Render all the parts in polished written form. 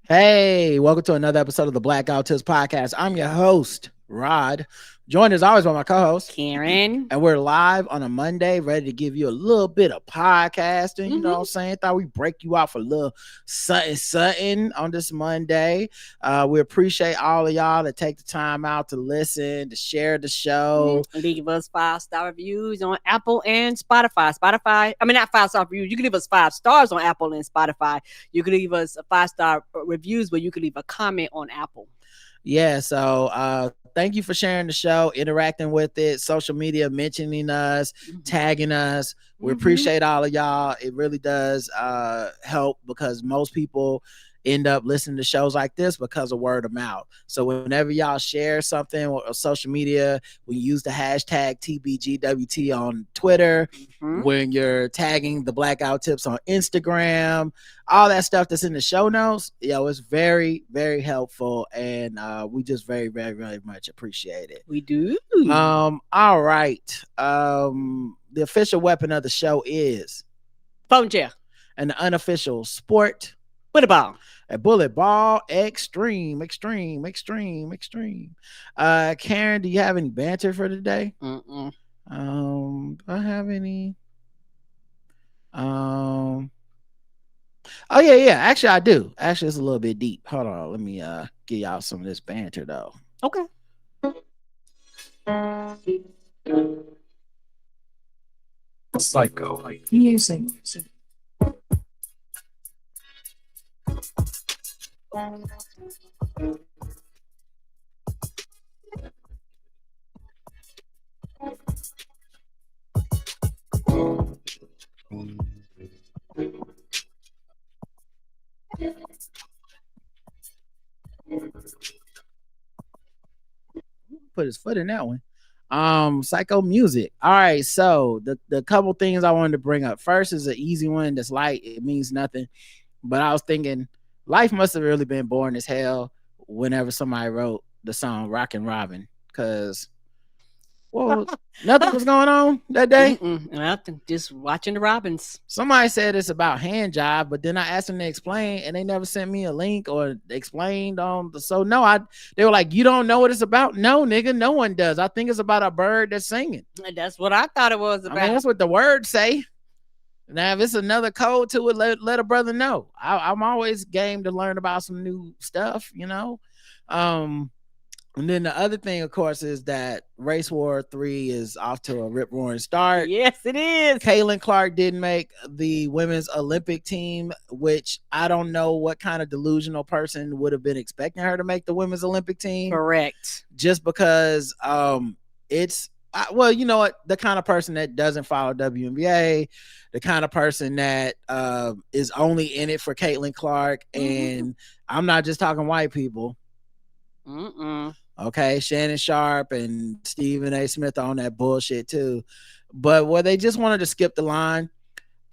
Hey, welcome to another episode of the Blackout Tips Podcast. I'm your host, Rod, joined as always by my co-host, Karen. and we're live on a Monday, ready to give you a little bit of podcasting. You know what I'm saying? Thought we'd break you out for a little something on this Monday. We appreciate all of y'all that take the time out to listen, to share the show. Leave us 5-star reviews on Apple and Spotify. Not 5-star reviews. You can leave us 5 stars on Apple and Spotify. You can leave us a 5-star reviews where you can leave a comment on Apple. Yeah, so thank you for sharing the show, interacting with it, social media, mentioning us, tagging us. We appreciate all of y'all. It really does help because most people end up listening to shows like this because of word of mouth. So whenever y'all share something on social media, we use the hashtag TBGWT on Twitter. When you're tagging the Blackout Tips on Instagram, all that stuff that's in the show notes, it's very, very helpful, and we just very, very, very much appreciate it. We do. All right. The official weapon of the show is phone chair, and the unofficial sport bullet ball. A bullet ball, extreme. Karen, do you have any banter for today? Do I have any? Oh yeah. Actually, I do. Actually, it's a little bit deep. Hold on. Let me give y'all some of this banter though. Okay. Psycho music. Put his foot in that one. Psycho music. All right, so the couple things I wanted to bring up. First is an easy one that's light. It means nothing. But I was thinking life must have really been boring as hell whenever somebody wrote the song Rockin Robin. Cause nothing was going on that day. Nothing. Just watching the Robins. Somebody said it's about hand job, but then I asked them to explain, and they never sent me a link or explained on the. So no, they were like, "You don't know what it's about." No, nigga, no one does. I think it's about a bird that's singing. That's what I thought it was about. I mean, that's what the words say. Now, if it's another code to it, let a brother know. I'm always game to learn about some new stuff, you know. And then the other thing, of course, is that Race War 3 is off to a rip-roaring start. Yes, it is. Caitlin Clark didn't make the women's Olympic team, which I don't know what kind of delusional person would have been expecting her to make the women's Olympic team. Correct. Just because it's, well, you know what? The kind of person that doesn't follow WNBA, the kind of person that is only in it for Caitlin Clark. And I'm not just talking white people. Okay, Shannon Sharp and Stephen A. Smith are on that bullshit too. But where they just wanted to skip the line.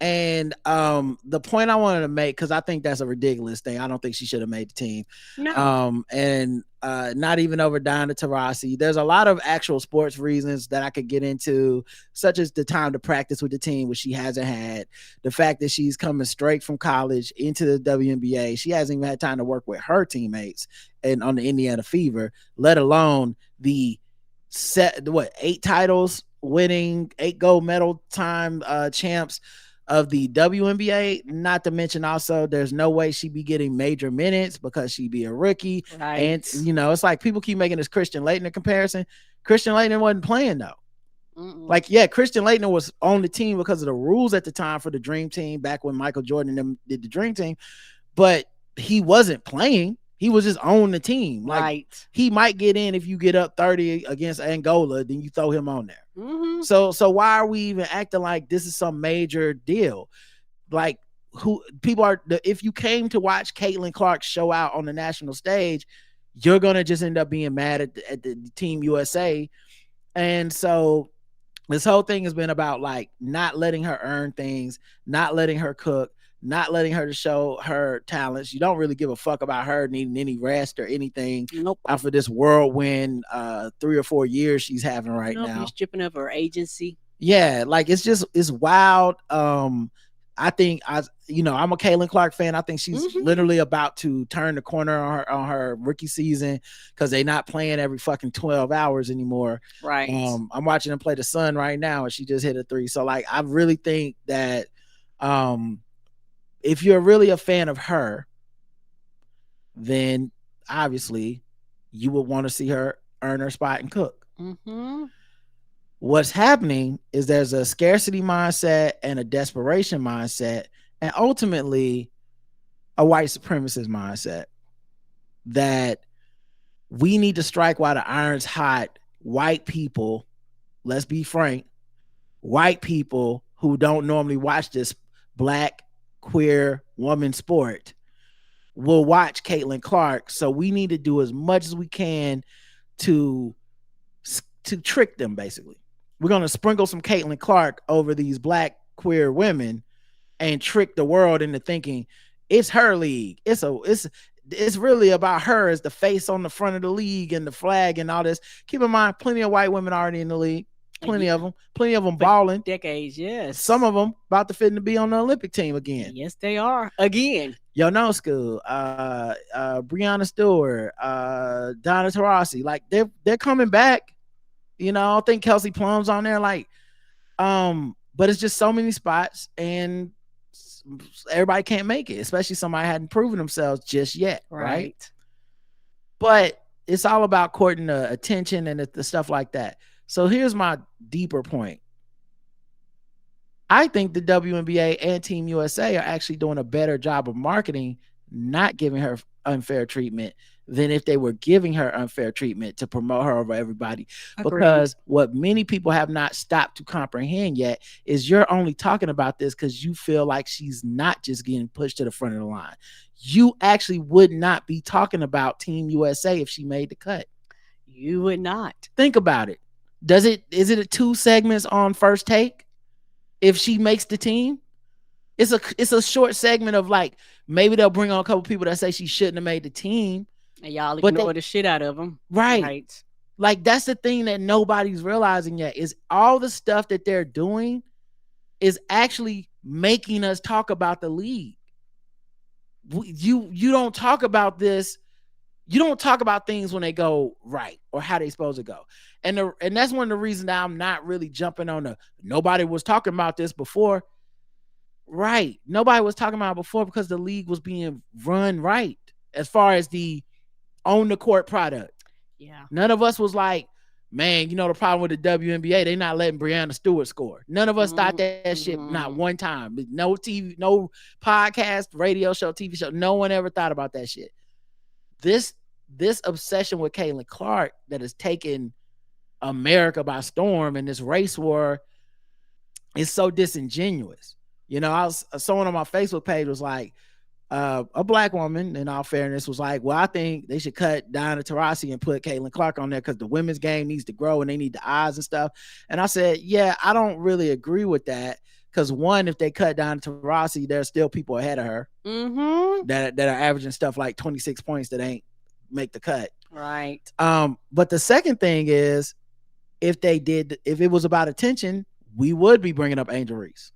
And the point I wanted to make, because I think that's a ridiculous thing. I don't think she should have made the team. No. And not even over Diana Taurasi. There's a lot of actual sports reasons that I could get into, such as the time to practice with the team, which she hasn't had. The fact that she's coming straight from college into the WNBA. She hasn't even had time to work with her teammates and on the Indiana Fever, let alone the 8 titles winning, 8 gold medal time champs of the WNBA. Not to mention also there's no way she'd be getting major minutes because she'd be a rookie. Right. And you know, it's like people keep making this Christian Laettner comparison. Christian Laettner wasn't playing though. Like, yeah, Christian Laettner was on the team because of the rules at the time for the Dream Team back when Michael Jordan and them did the Dream Team, but he wasn't playing. He was just on the team. Like, right. He might get in if you get up 30 against Angola, then you throw him on there. So why are we even acting like this is some major deal? Like, who people are, if you came to watch Caitlin Clark show out on the national stage, you're gonna just end up being mad at the Team USA. And so this whole thing has been about like not letting her earn things, not letting her cook, not letting her to show her talents. You don't really give a fuck about her needing any rest or anything. Nope. After this whirlwind 3 or 4 years she's having right now. You're stripping of her agency. Yeah, like it's wild. I think I'm a Caitlin Clark fan. I think she's literally about to turn the corner on her rookie season because they're not playing every fucking 12 hours anymore. Right. I'm watching them play the Sun right now, and she just hit a 3. So like, I really think that if you're really a fan of her, then obviously you would want to see her earn her spot and cook. What's happening is there's a scarcity mindset and a desperation mindset, and ultimately a white supremacist mindset that we need to strike while the iron's hot. White people, let's be frank, white people who don't normally watch this black queer woman sport will watch Caitlin Clark. So we need to do as much as we can to trick them. Basically, we're going to sprinkle some Caitlin Clark over these black queer women and trick the world into thinking it's her league. It's really about her as the face on the front of the league and the flag and all this. Keep in mind, plenty of white women already in the league. Plenty of them balling. Decades, yes. Some of them about to fit to be on the Olympic team again. Yes, they are. Again. Yo, no school. Breonna Stewart, Donna Taurasi, like they're coming back. I think Kelsey Plum's on there. Like, but it's just so many spots, and everybody can't make it, especially somebody hadn't proven themselves just yet, right? But it's all about courting the attention and the stuff like that. So here's my deeper point. I think the WNBA and Team USA are actually doing a better job of marketing, not giving her unfair treatment, than if they were giving her unfair treatment to promote her over everybody. Agreed. Because what many people have not stopped to comprehend yet is you're only talking about this because you feel like she's not just getting pushed to the front of the line. You actually would not be talking about Team USA if she made the cut. You would not. Think about it. Is it a 2 segments on First Take if she makes the team? It's a short segment of like, maybe they'll bring on a couple people that say she shouldn't have made the team. And y'all ignore the shit out of them. Right. Like, that's the thing that nobody's realizing yet, is all the stuff that they're doing is actually making us talk about the league. You don't talk about this. You don't talk about things when they go right or how they supposed to go. And that's one of the reasons that I'm not really jumping on nobody was talking about this before. Right. Nobody was talking about it before because the league was being run right as far as the on the court product. Yeah. None of us was like, man, the problem with the WNBA, they not letting Breonna Stewart score. None of us thought that shit, not one time. No TV, no podcast, radio show, TV show. No one ever thought about that shit. This obsession with Caitlin Clark that has taken America by storm in this race war is so disingenuous. Someone on my Facebook page was like, a black woman, in all fairness, was like, well, I think they should cut Donna Taurasi and put Caitlin Clark on there because the women's game needs to grow and they need the eyes and stuff. And I said, yeah, I don't really agree with that. Because one, if they cut Donna Taurasi, there's still people ahead of her that are averaging stuff like 26 points that ain't make the cut. Right. But the second thing is, if it was about attention, we would be bringing up Angel Reese.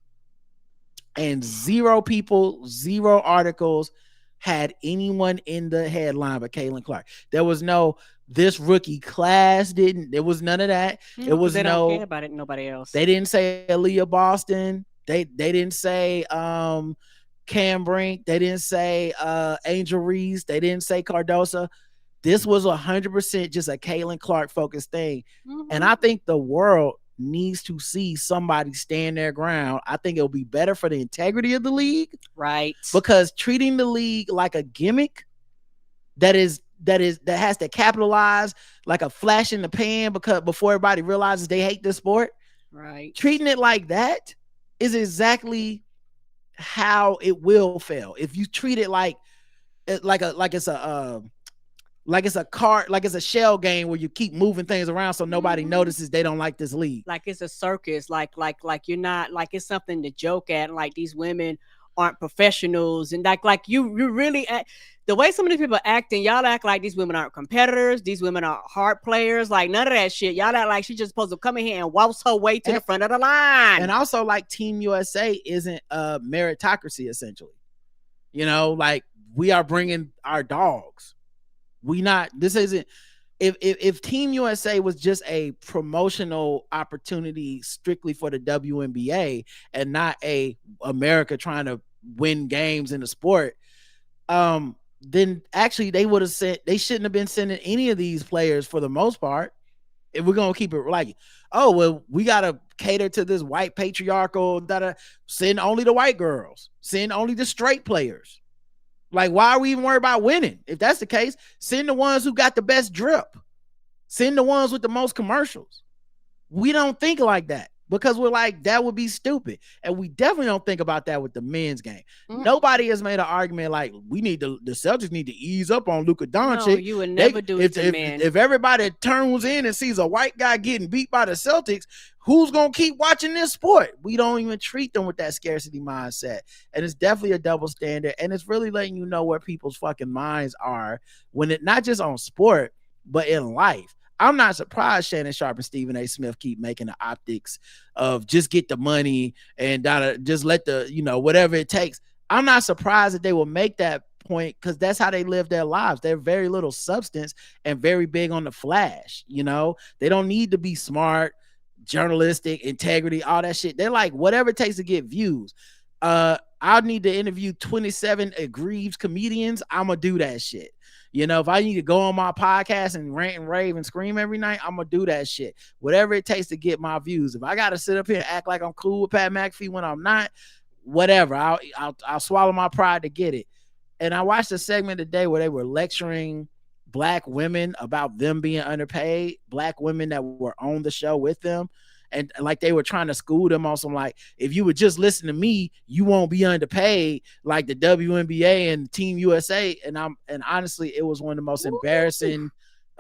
And 0 people, 0 articles had anyone in the headline but Caitlin Clark. There was no, this rookie class there was none of that. It was they don't care about it. Nobody else. They didn't say Aaliyah Boston. They didn't say Cam Brink. They didn't say Angel Reese. They didn't say Cardosa. This was 100% just a Caitlin Clark focused thing. And I think the world needs to see somebody stand their ground. I think it'll be better for the integrity of the league. Right. Because treating the league like a gimmick that has to capitalize like a flash in the pan before everybody realizes they hate this sport. Right. Treating it like that is exactly how it will fail. If you treat it like it's a card, like it's a shell game where you keep moving things around so nobody notices they don't like this league. Like it's a circus, like you're not, like it's something to joke at. Like these women aren't professionals, and like you really the way some of these people are acting, y'all act like these women aren't competitors, these women are hard players, like none of that shit. Y'all act like she's just supposed to come in here and waltz her way to the front of the line. And also, like, Team USA isn't a meritocracy, essentially. Like, we are bringing our dogs. This isn't, if Team USA was just a promotional opportunity strictly for the WNBA and not a America trying to win games in the sport, then actually they shouldn't have been sending any of these players for the most part. If we're gonna keep it like, oh well, we gotta cater to this white patriarchal, send only the white girls, send only the straight players. Like, why are we even worried about winning? If that's the case, send the ones who got the best drip. Send the ones with the most commercials. We don't think like that because we're like, that would be stupid. And we definitely don't think about that with the men's game. Nobody has made an argument like the Celtics need to ease up on Luka Doncic. No, you would never do it to men. If everybody turns in and sees a white guy getting beat by the Celtics, who's going to keep watching this sport? We don't even treat them with that scarcity mindset. And it's definitely a double standard. And it's really letting you know where people's fucking minds are when it, not just on sport, but in life. I'm not surprised Shannon Sharp and Stephen A. Smith keep making the optics of just get the money and just let the, whatever it takes. I'm not surprised that they will make that point because that's how they live their lives. They're very little substance and very big on the flash. They don't need to be smart, journalistic, integrity, all that shit. They're like, whatever it takes to get views. I'll need to interview 27 aggrieved comedians. I'm going to do that shit. If I need to go on my podcast and rant and rave and scream every night, I'm going to do that shit. Whatever it takes to get my views. If I got to sit up here and act like I'm cool with Pat McAfee when I'm not, whatever. I'll swallow my pride to get it. And I watched a segment today where they were lecturing black women about them being underpaid, black women that were on the show with them. And like they were trying to school them on some like, if you would just listen to me, you won't be underpaid like the WNBA and Team USA. And honestly, it was one of the most embarrassing,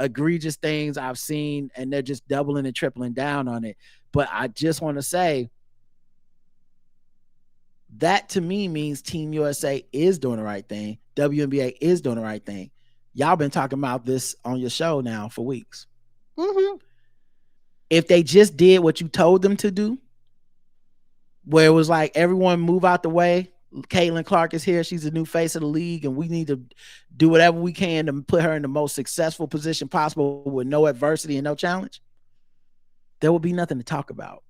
egregious things I've seen. And they're just doubling and tripling down on it. But I just want to say that to me means Team USA is doing the right thing. WNBA is doing the right thing. Y'all been talking about this on your show now for weeks. Mm-hmm. If they just did what you told them to do, where it was like, everyone move out the way. Caitlin Clark is here. She's the new face of the league, and we need to do whatever we can to put her in the most successful position possible with no adversity and no challenge. There will be nothing to talk about.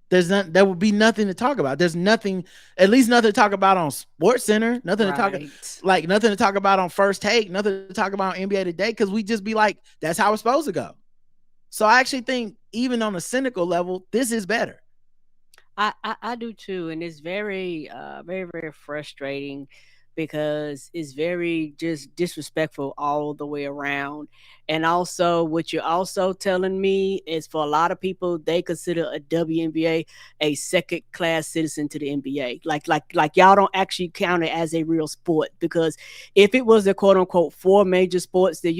There will be nothing to talk about. There's nothing, at least nothing to talk about on Sports Center, nothing to talk about on First Take, nothing to talk about on NBA Today, because we just be like, that's how it's supposed to go. So I actually think even on a cynical level, this is better. I do too. And it's very, very, very frustrating because it's very just disrespectful all the way around. And also what you're also telling me is for a lot of people, they consider a WNBA a second class citizen to the NBA. Like y'all don't actually count it as a real sport, because if it was a quote unquote 4 major sports that,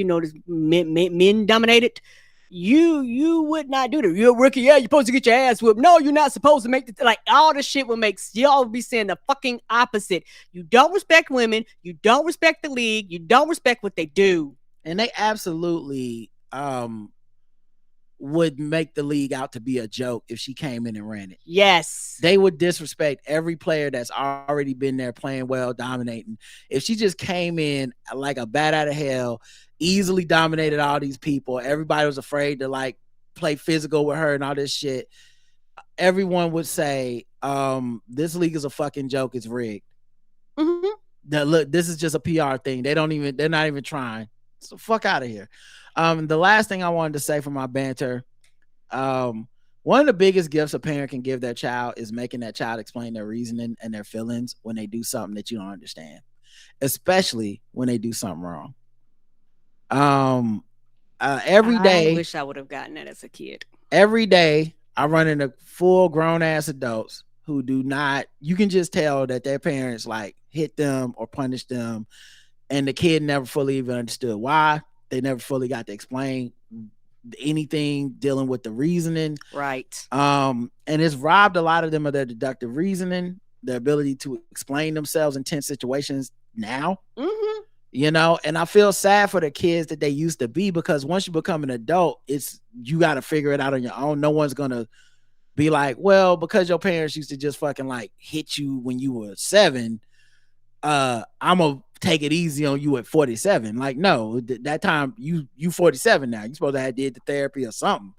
men dominated, you would not do that. You're a rookie. Yeah, you're supposed to get your ass whipped. No, you're not supposed to make like all the shit would make y'all be saying the fucking opposite. You don't respect women. You don't respect the league. You don't respect what they do. And they absolutely would make the league out to be a joke if she came in and ran it. Yes. They would disrespect every player that's already been there playing well, dominating. If she just came in like a bat out of hell, easily dominated all these people, everybody was afraid to like play physical with her and all this shit, everyone would say, this league is a fucking joke, it's rigged. Mm-hmm. Look, this is just a PR thing. They're not even trying. So fuck out of here. The last thing I wanted to say for my banter, one of the biggest gifts a parent can give their child is making that child explain their reasoning and their feelings when they do something that you don't understand, especially when they do something wrong. Every day, I wish I would have gotten that as a kid. Every day I run into full grown ass adults who do not, you can just tell that their parents like hit them or punish them, and the kid never fully even understood why. They never fully got to explain anything dealing with the reasoning. Right. And it's robbed a lot of them of their deductive reasoning, their ability to explain themselves in tense situations now. And I feel sad for the kids that they used to be, because once you become an adult, you got to figure it out on your own. No one's gonna be like, well, because your parents used to just fucking like hit you when you were 7, I'm gonna take it easy on you at 47. Like, no, that time you 47 now. You supposed to have did the therapy or something.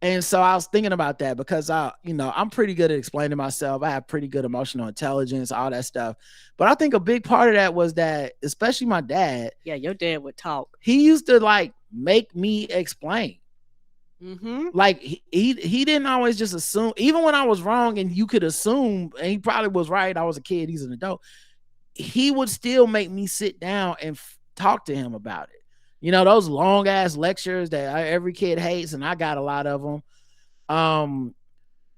And so I was thinking about that, because I'm pretty good at explaining myself. I have pretty good emotional intelligence, all that stuff. But I think a big part of that was that, especially my dad. Yeah, your dad would talk. He used to like make me explain. Mm-hmm. Like he didn't always just assume, even when I was wrong and you could assume, and he probably was right. I was a kid, he's an adult. He would still make me sit down and talk to him about it. Those long ass lectures that every kid hates, and I got a lot of them.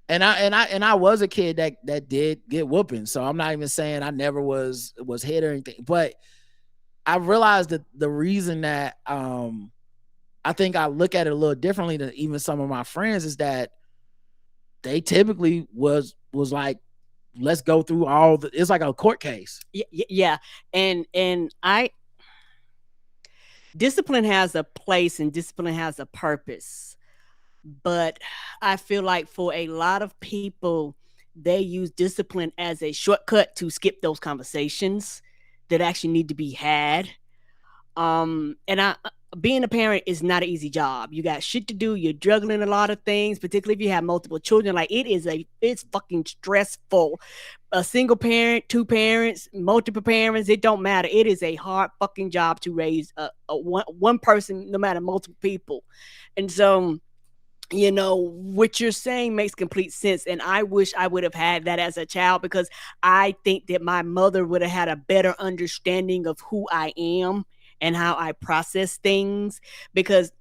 And I was a kid that did get whooping. So I'm not even saying I never was hit or anything, but I realized that the reason that I think I look at it a little differently than even some of my friends is that they typically was like, let's go through it's like a court case. Yeah. And discipline has a place and discipline has a purpose. But I feel like for a lot of people, they use discipline as a shortcut to skip those conversations that actually need to be had. And being a parent is not an easy job. You got shit to do. You're juggling a lot of things, particularly if you have multiple children. Like, it's fucking stressful. A single parent, 2 parents, multiple parents, it don't matter. It is a hard fucking job to raise a one person, no matter multiple people. And so, what you're saying makes complete sense. And I wish I would have had that as a child, because I think that my mother would have had a better understanding of who I am and how I process things. Because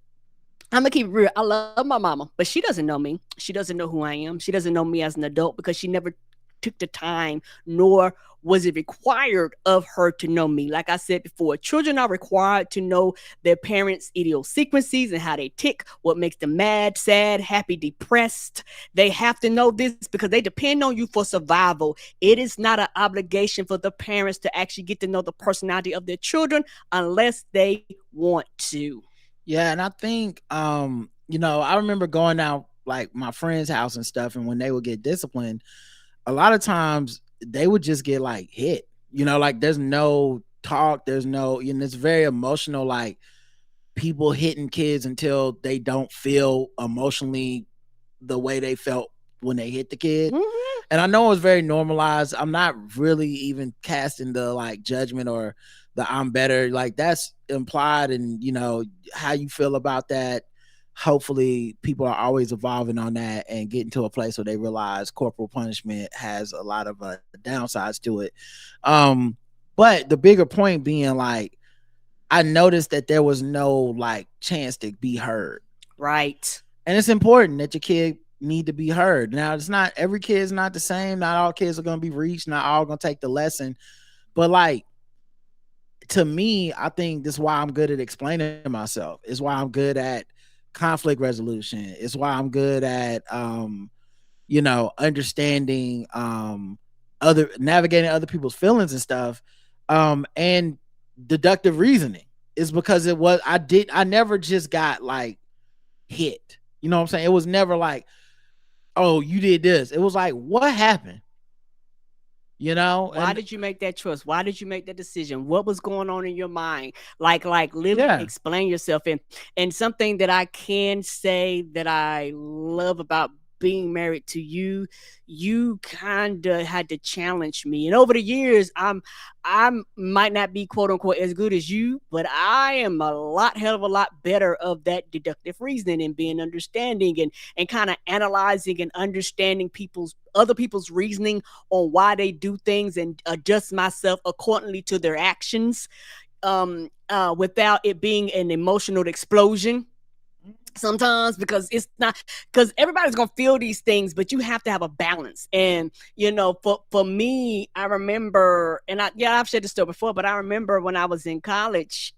I'm gonna keep it real. I love my mama, but she doesn't know me. She doesn't know who I am. She doesn't know me as an adult, because she never took the time, nor was it required of her to know me. Like I said before, children are required to know their parents' idiosyncrasies and how they tick, what makes them mad, sad, happy, depressed. They have to know this because they depend on you for survival. It is not an obligation for the parents to actually get to know the personality of their children unless they want to. Yeah, and I think I remember going out like my friend's house and stuff, and when they would get disciplined, a lot of times they would just get like hit, like there's no talk, there's no, it's very emotional, like people hitting kids until they don't feel emotionally the way they felt when they hit the kid. Mm-hmm. And I know it's very normalized. I'm not really even casting the like judgment or the I'm better, like that's implied, and how you feel about that. Hopefully people are always evolving on that and getting to a place where they realize corporal punishment has a lot of downsides to it. But the bigger point being, like, I noticed that there was no like chance to be heard. Right. And it's important that your kid need to be heard. Now, it's not, every kid's not the same. Not all kids are going to be reached. Not all going to take the lesson. But like, to me, I think this is why I'm good at explaining myself. It's why I'm good at conflict resolution. It's why I'm good at understanding navigating other people's feelings and stuff, and deductive reasoning, is because I never just got like hit. You know what I'm saying? It was never like, oh, you did this. It was like, what happened? Why did you make that choice? Why did you make that decision? What was going on in your mind? Like literally explain yourself. And something that I can say that I love about being married to you, you kind of had to challenge me. And over the years, I might not be quote unquote as good as you, but I am hell of a lot better of that deductive reasoning and being understanding and kind of analyzing and understanding other people's reasoning on why they do things and adjust myself accordingly to their actions, without it being an emotional explosion. Sometimes, because it's not, because everybody's gonna feel these things, but you have to have a balance. And for me, I remember, and I've shared this story before, but I remember when I was in college,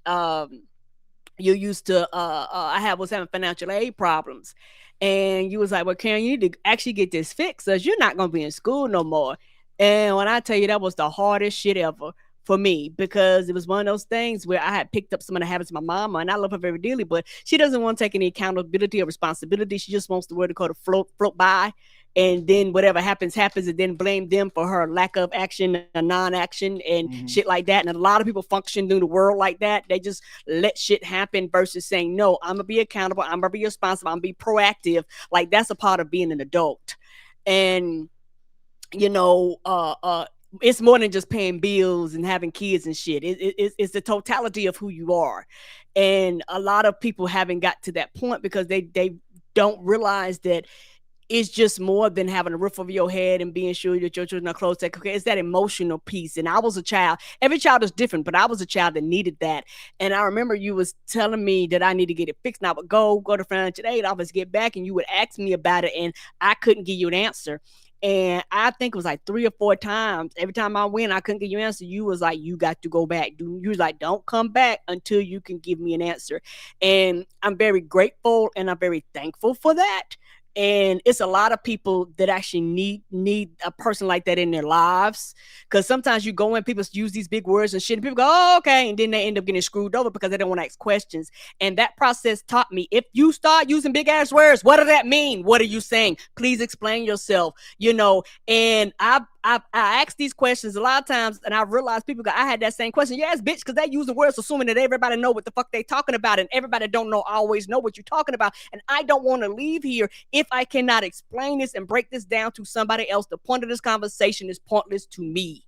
you used to I was having financial aid problems, and you was like, well, Karen, you need to actually get this fixed, because you're not going to be in school no more. And when I tell you, that was the hardest shit ever for me, because it was one of those things where I had picked up some of the habits of my mama, and I love her very dearly, but she doesn't want to take any accountability or responsibility. She just wants the word to go to float by, and then whatever happens happens, and then blame them for her lack of action or non-action and shit like that. And a lot of people function through the world like that. They just let shit happen versus saying, no, I'm gonna be accountable, I'm gonna be responsible, I'm gonna be proactive. Like, that's a part of being an adult. And you know, it's more than just paying bills and having kids and shit. It's the totality of who you are. And a lot of people haven't got to that point because they don't realize that it's just more than having a roof over your head and being sure that your children are close. Okay, it's that emotional piece. And I was a child. Every child is different, but I was a child that needed that. And I remember you was telling me that I need to get it fixed. And I would go to financial aid office, get back, and you would ask me about it, and I couldn't give you an answer. And I think it was like 3 or 4 times. Every time I went, I couldn't get you an answer. You was like, you got to go back. You was like, don't come back until you can give me an answer. And I'm very grateful and I'm very thankful for that. And it's a lot of people that actually need a person like that in their lives, because sometimes you go in, people use these big words and shit, and people go, oh, okay, and then they end up getting screwed over because they don't want to ask questions. And that process taught me, if you start using big ass words, what does that mean? What are you saying? Please explain yourself. And I ask these questions a lot of times, and I realized people go, I had that same question. Yes, bitch, because they use the words assuming that everybody know what the fuck they talking about, and everybody don't always know what you're talking about. And I don't want to leave here if I cannot explain this and break this down to somebody else. The point of this conversation is pointless to me.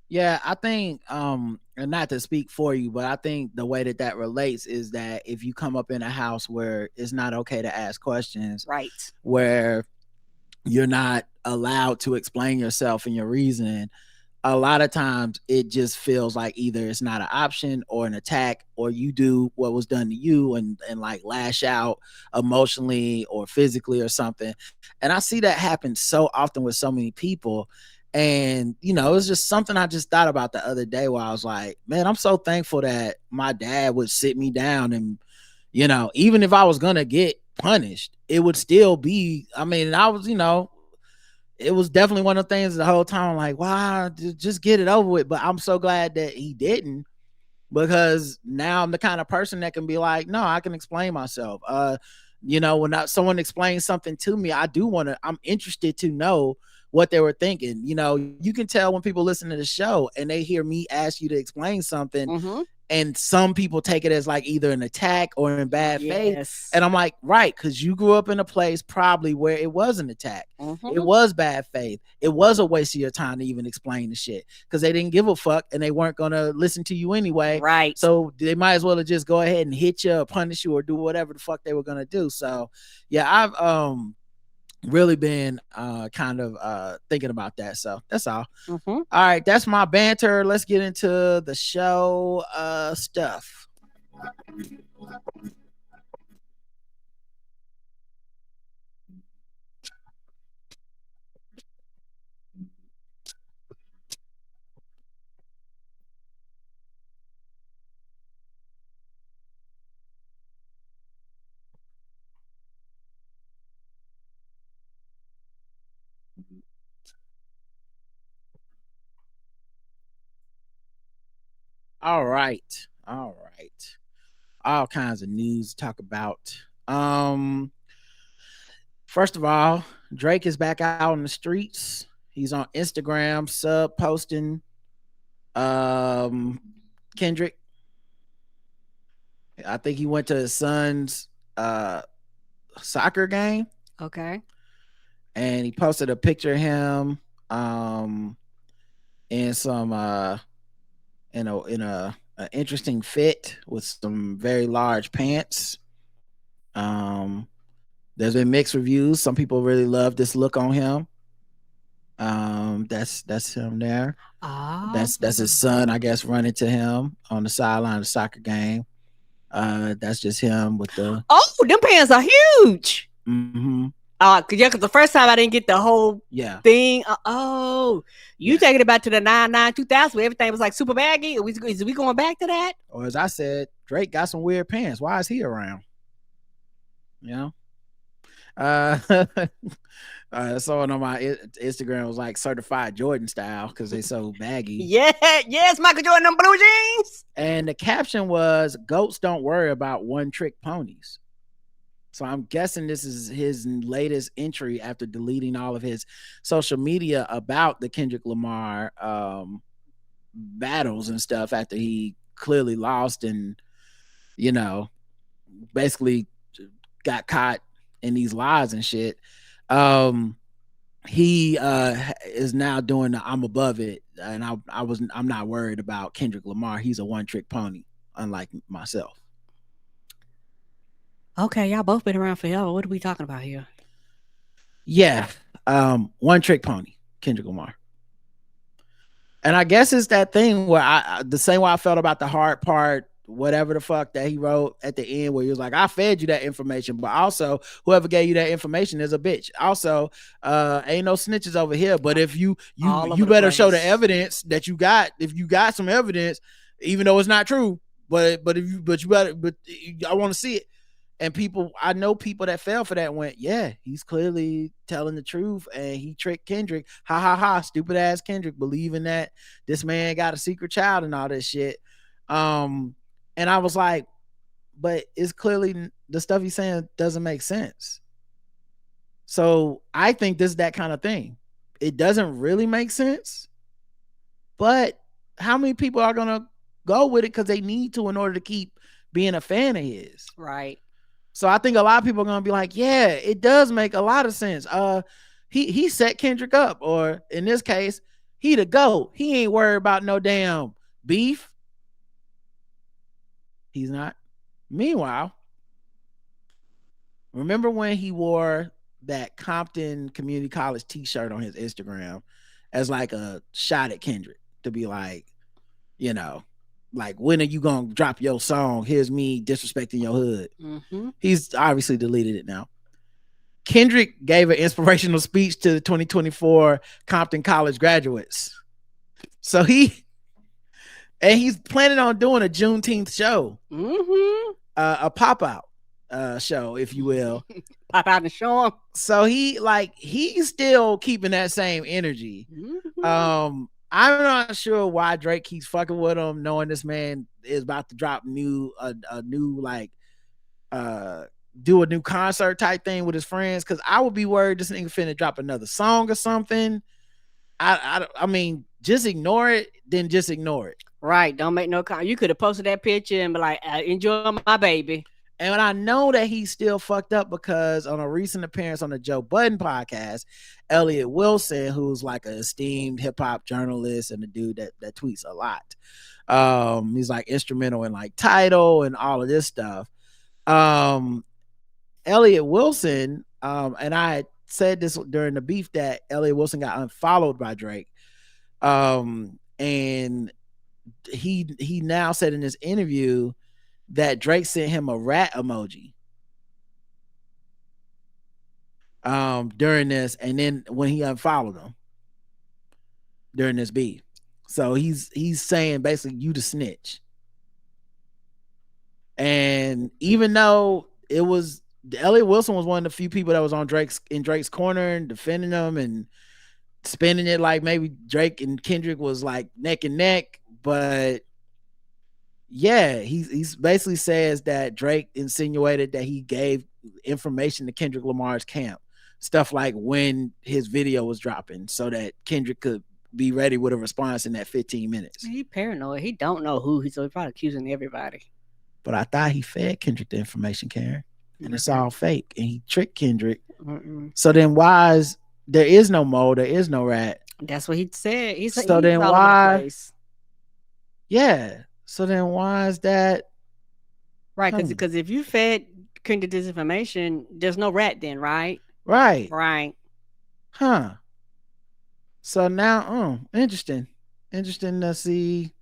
Yeah, I think, and not to speak for you, but I think the way that relates is that if you come up in a house where it's not okay to ask questions, right, where you're not allowed to explain yourself and your reasoning, a lot of times it just feels like either it's not an option or an attack, or you do what was done to you and like lash out emotionally or physically or something. And I see that happen so often with so many people. And it's just something I just thought about the other day, where I was like, man, I'm so thankful that my dad would sit me down, and even if I was gonna get punished, it would still be, I mean, I was, it was definitely one of the things the whole time I'm like, wow, just get it over with. But I'm so glad that he didn't, because now I'm the kind of person that can be like, no, I can explain myself. When someone explains something to me, I'm interested to know what they were thinking. You can tell when people listen to the show and they hear me ask you to explain something, and some people take it as like either an attack or in bad faith. And I'm like, right, because you grew up in a place probably where it was an attack. It was bad faith. It was a waste of your time to even explain the shit, because they didn't give a fuck and they weren't going to listen to you anyway. Right. So they might as well have just go ahead and hit you or punish you or do whatever the fuck they were going to do. So yeah, I've really been kind of thinking about that. So that's all. All right, that's my banter. Let's get into the show stuff. All right. All kinds of news to talk about. First of all, Drake is back out on the streets. He's on Instagram sub posting Kendrick. I think he went to his son's soccer game. Okay. And he posted a picture of him in some in a interesting fit with some very large pants. There's been mixed reviews. Some people really love this look on him. That's him there. That's his son, I guess, running to him on the sideline of the soccer game. That's just him with the them pants are huge. Mm-hmm. Because the first time I didn't get the whole thing. You taking it back to the 99 2000 where everything was like super baggy? Is we going back to that? Or as I said, Drake got some weird pants. Why is he around? You know? Uh, someone on my Instagram was like certified Jordan style because they so baggy. Yeah, yes, Michael Jordan, them blue jeans. And the caption was, "Goats don't worry about one trick ponies." So I'm guessing this is his latest entry after deleting all of his social media about the Kendrick Lamar battles and stuff after he clearly lost and, you know, basically got caught in these lies and shit. He is now doing the I'm above it, and I'm not worried about Kendrick Lamar. He's a one trick pony, unlike myself. Okay, y'all both been around forever. What are we talking about here? Yeah, one trick pony, Kendrick Lamar. And I guess it's that thing where the same way I felt about the hard part, whatever the fuck that he wrote at the end, where he was like, I fed you that information, but also whoever gave you that information is a bitch. Also, ain't no snitches over here. But if you better show the evidence that you got. If you got some evidence, even though it's not true, but I want to see it. And I know people that fell for that went, yeah, he's clearly telling the truth and he tricked Kendrick. Ha ha ha, stupid ass Kendrick, believing that this man got a secret child and all this shit. And I was like, but it's clearly the stuff he's saying doesn't make sense. So I think this is that kind of thing. It doesn't really make sense, but how many people are going to go with it because they need to in order to keep being a fan of his? Right. So I think a lot of people are gonna be like, yeah, it does make a lot of sense. He set Kendrick up, or in this case, he the GOAT. He ain't worried about no damn beef. He's not. Meanwhile, remember when he wore that Compton Community College t-shirt on his Instagram as like a shot at Kendrick to be like, you know, like, when are you gonna drop your song? Here's me disrespecting your hood. Mm-hmm. He's obviously deleted it now. Kendrick gave an inspirational speech to the 2024 Compton College graduates. So he's planning on doing a Juneteenth show, a pop out show, if you will. Pop out and show him. So he's still keeping that same energy. Mm-hmm. I'm not sure why Drake keeps fucking with him, knowing this man is about to drop a new do a new concert type thing with his friends. Because I would be worried this nigga finna drop another song or something. I mean, just ignore it, then just ignore it. Right. Don't make no comment. You could have posted that picture and be like, enjoy my baby. And I know that he's still fucked up because on a recent appearance on the Joe Budden podcast, Elliot Wilson, who's like an esteemed hip hop journalist and a dude that tweets a lot, he's like instrumental in like Tidal and all of this stuff. Elliot Wilson, and I said this during the beef that Elliot Wilson got unfollowed by Drake, and he now said in this interview that Drake sent him a rat emoji during this, and then when he unfollowed him during this beef. So he's saying basically, you the snitch. And even though it was Elliot Wilson was one of the few people that was on Drake's corner and defending him and spinning it like maybe Drake and Kendrick was like neck and neck, but yeah, he's basically says that Drake insinuated that he gave information to Kendrick Lamar's camp, stuff like when his video was dropping, so that Kendrick could be ready with a response in that 15 minutes. He paranoid. He don't know who. He's probably accusing everybody. But I thought he fed Kendrick the information, Karen, and it's all fake, and he tricked Kendrick. So then why is there is no mole, there is no rat? That's what he said. So then why? Yeah. So then why is that? Right, because if you fed Kendrick this information, there's no rat then, right? Right. Right. Huh. So now, interesting to see.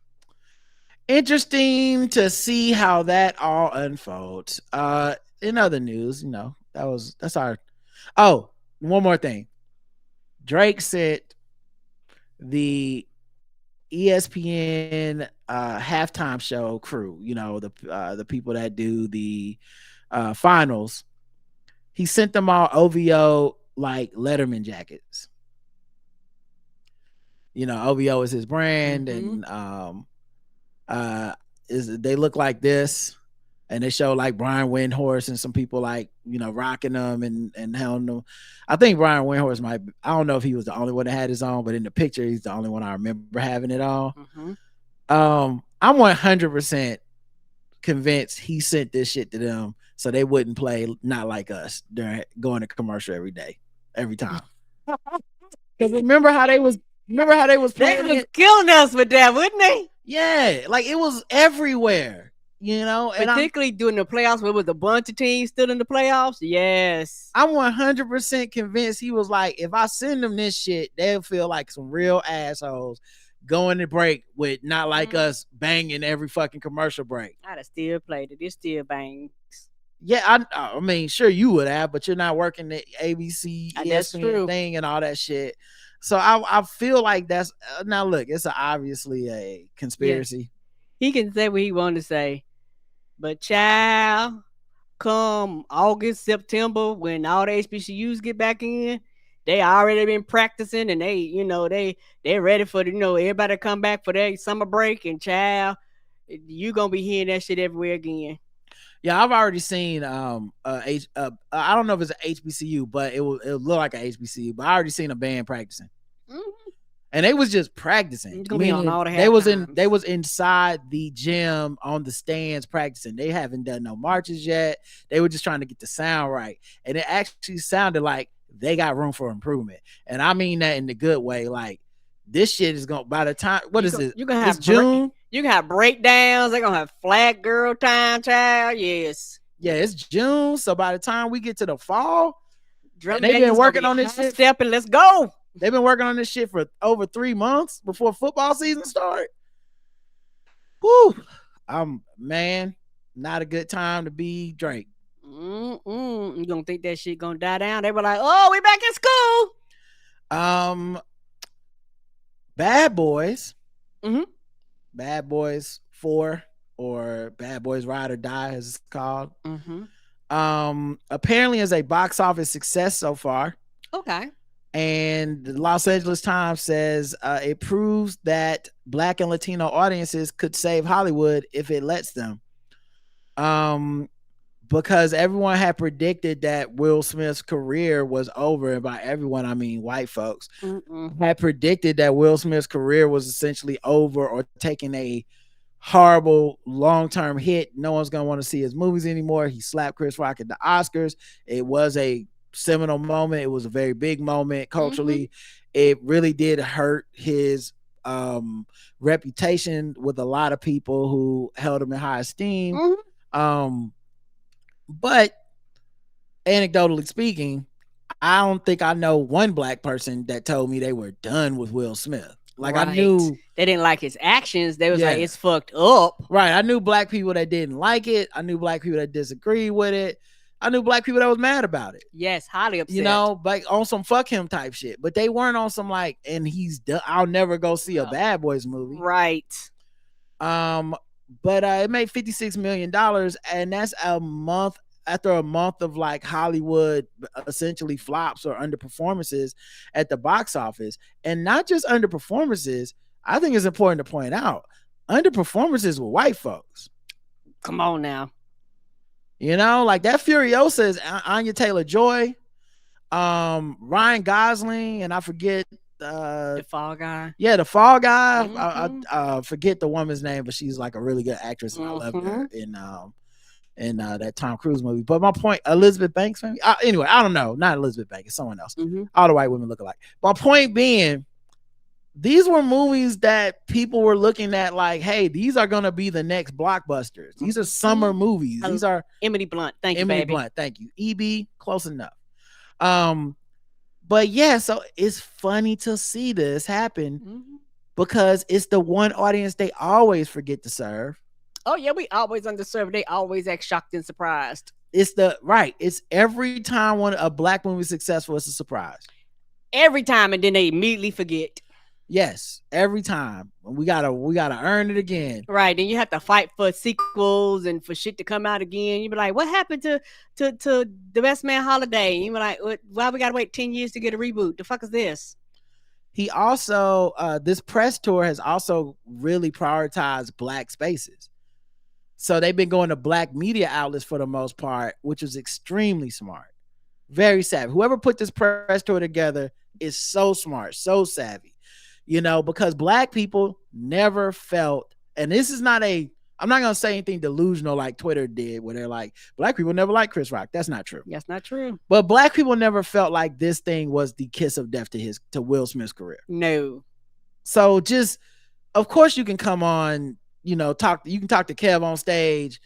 Interesting to see how that all unfolds. In other news, that's our. Oh, one more thing. Drake said the ESPN halftime show crew, the people that do the finals. He sent them all OVO like Letterman jackets. OVO is his brand, and they look like this, and they show like Brian Windhorst and some people like rocking them and having them. I think Brian Windhorst might. I don't know if he was the only one that had his on, but in the picture, he's the only one I remember having it on. I'm 100% convinced he sent this shit to them so they wouldn't play Not Like Us during going to commercial every day, every time. Because remember how they was playing. They was killing us with that, wouldn't they? Yeah, like it was everywhere. Particularly during the playoffs, where was a bunch of teams still in the playoffs. Yes, I'm 100% convinced he was like, if I send them this shit, they'll feel like some real assholes going to break with Not Like Us banging every fucking commercial break. I'd have still played it. It still bangs. Yeah, I mean, sure you would have, but you're not working the ABC ESPN thing and all that shit. So I feel like that's now look, it's obviously a conspiracy. Yeah. He can say what he want to say, but child, come August, September, when all the HBCUs get back in, they already been practicing and they're ready for everybody to come back for their summer break, and child, you gonna be hearing that shit everywhere again. Yeah, I've already seen I don't know if it's an HBCU, but it looked like an HBCU, but I already seen a band practicing. And they was just practicing. On all the they was inside the gym on the stands practicing. They haven't done no marches yet. They were just trying to get the sound right. And it actually sounded like they got room for improvement. And I mean that in the good way. Like this shit is going by the time you're gonna have June. You can have breakdowns. They're gonna have flat girl time, child. Yes. Yeah, it's June. So by the time we get to the fall, they've been working on this shit. Step and let's go. They've been working on this shit for over 3 months before football season started. Whew. Man, not a good time to be Drake. You gonna think that shit gonna die down? They were like, "Oh, we back in school." Bad Boys. Bad Boys 4 or Bad Boys Ride or Die, as it's called. Apparently is a box office success so far. Okay. And the Los Angeles Times says it proves that Black and Latino audiences could save Hollywood if it lets them. Because everyone had predicted that Will Smith's career was over. And by everyone, I mean white folks. Had predicted that Will Smith's career was essentially over or taking a horrible long-term hit. No one's going to want to see his movies anymore. He slapped Chris Rock at the Oscars. It was a seminal moment. It was a very big moment culturally. It really did hurt his reputation with a lot of people who held him in high esteem. But anecdotally speaking, I don't think I know one black person that told me they were done with Will Smith. Like I knew they didn't like his actions. They was like, it's fucked up. Right. I knew black people that didn't like it. I knew black people that disagreed with it. I knew black people that was mad about it. Yes, highly upset. Like on some fuck him type shit. But they weren't on some like, and he's done. I'll never go see a Bad Boys movie. Right. But it made $56 million, and that's a month after a month of like Hollywood essentially flops or underperformances at the box office. And not just underperformances, I think it's important to point out, underperformances with white folks. Come on now. Like that Furiosa is Anya Taylor-Joy, Ryan Gosling, and I forget the Fall Guy. Yeah, the Fall Guy. I forget the woman's name, but she's like a really good actress, and I love her in that Tom Cruise movie. But my point, Elizabeth Banks, maybe? Anyway, I don't know. Not Elizabeth Banks, it's someone else. All the white women look alike. My point being, these were movies that people were looking at like, hey, these are going to be the next blockbusters. These are summer movies. These are Emily Blunt. Thank you, baby. Emily Blunt. Thank you. EB, close enough. But yeah, so it's funny to see this happen because it's the one audience they always forget to serve. Oh yeah, we always underserved. They always act shocked and surprised. It's every time when a black movie is successful, it's a surprise. Every time, and then they immediately forget. Yes, every time. We gotta earn it again. Right. Then you have to fight for sequels and for shit to come out again. You be like, what happened to the Best Man Holiday? You be like, why we gotta wait 10 years to get a reboot? The fuck is this? He also this press tour has also really prioritized black spaces. So they've been going to black media outlets for the most part, which is extremely smart. Very savvy. Whoever put this press tour together is so smart, so savvy. Because black people never felt, and this is not a, I'm not gonna say anything delusional like Twitter did, where they're like, black people never liked Chris Rock. That's not true. That's not true. But black people never felt like this thing was the kiss of death to Will Smith's career. No. So just, of course, you can come on, talk. You can talk to Kev on stage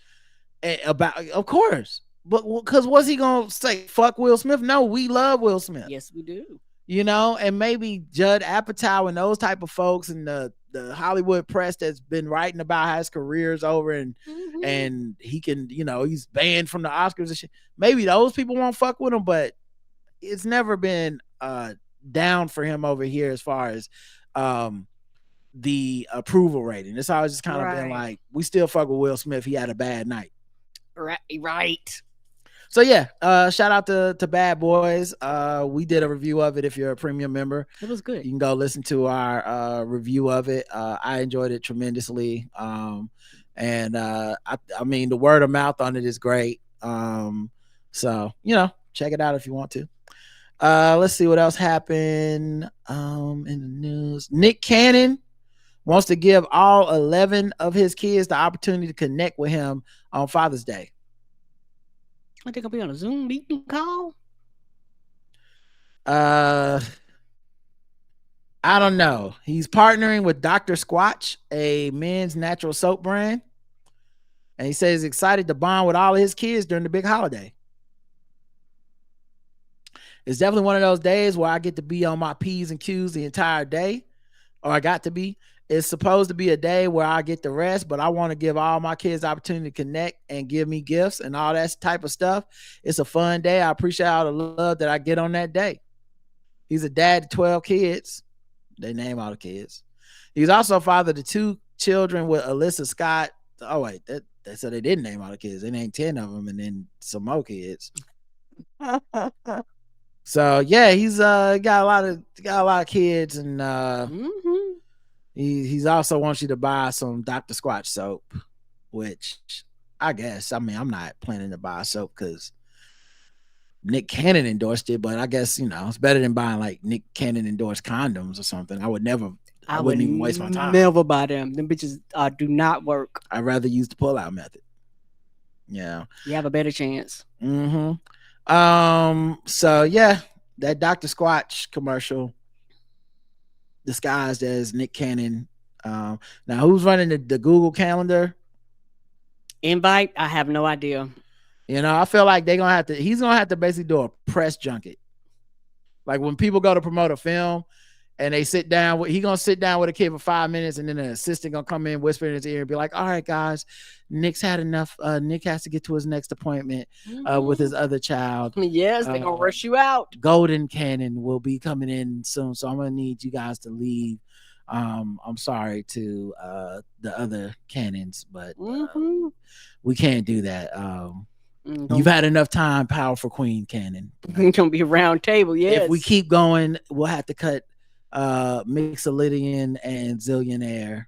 about, of course. But because what's he gonna say? Fuck Will Smith? No, we love Will Smith. Yes, we do. And maybe Judd Apatow and those type of folks and the Hollywood press that's been writing about how his career's over and he can, he's banned from the Oscars and shit. Maybe those people won't fuck with him, but it's never been down for him over here as far as the approval rating. It's always just kind of been like, we still fuck with Will Smith. He had a bad night. Right. So yeah, shout out to Bad Boys. We did a review of it. If you're a premium member, it was good. You can go listen to our review of it. I enjoyed it tremendously. And I mean, the word of mouth on it is great. So check it out if you want to. Let's see what else happened in the news. Nick Cannon wants to give all 11 of his kids the opportunity to connect with him on Father's Day. I think I'll be on a Zoom meeting call. I don't know. He's partnering with Dr. Squatch, a men's natural soap brand. And he says he's excited to bond with all of his kids during the big holiday. It's definitely one of those days where I get to be on my P's and Q's the entire day. Or I got to be. It's supposed to be a day where I get to rest, but I want to give all my kids the opportunity to connect and give me gifts and all that type of stuff. It's a fun day. I appreciate all the love that I get on that day. He's a dad to 12 kids. They name all the kids. He's also a father to 2 children with Alyssa Scott. Oh, wait, they said they didn't name all the kids. They named 10 of them and then some more kids. So yeah, he's got a lot of kids, and he's also wants you to buy some Dr. Squatch soap, which I guess, I mean, I'm not planning to buy soap because Nick Cannon endorsed it, but I guess, it's better than buying like Nick Cannon endorsed condoms or something. I wouldn't even waste my time. Never buy them. Them bitches do not work. I'd rather use the pull-out method. Yeah. You have a better chance. So yeah, that Dr. Squatch commercial disguised as Nick Cannon. Now who's running the Google Calendar invite? I have no idea. I feel like he's gonna have to basically do a press junket. Like when people go to promote a film and they sit down, he's gonna sit down with a kid for 5 minutes, and then an assistant gonna come in, whisper in his ear, and be like, "All right, guys, Nick's had enough. Nick has to get to his next appointment with his other child. Yes, they're gonna rush you out. Golden Cannon will be coming in soon, so I'm gonna need you guys to leave. I'm sorry to the other cannons, but we can't do that. You've had enough time, powerful Queen Cannon. It's gonna be a round table. Yes. If we keep going, we'll have to cut Mixolydian and Zillionaire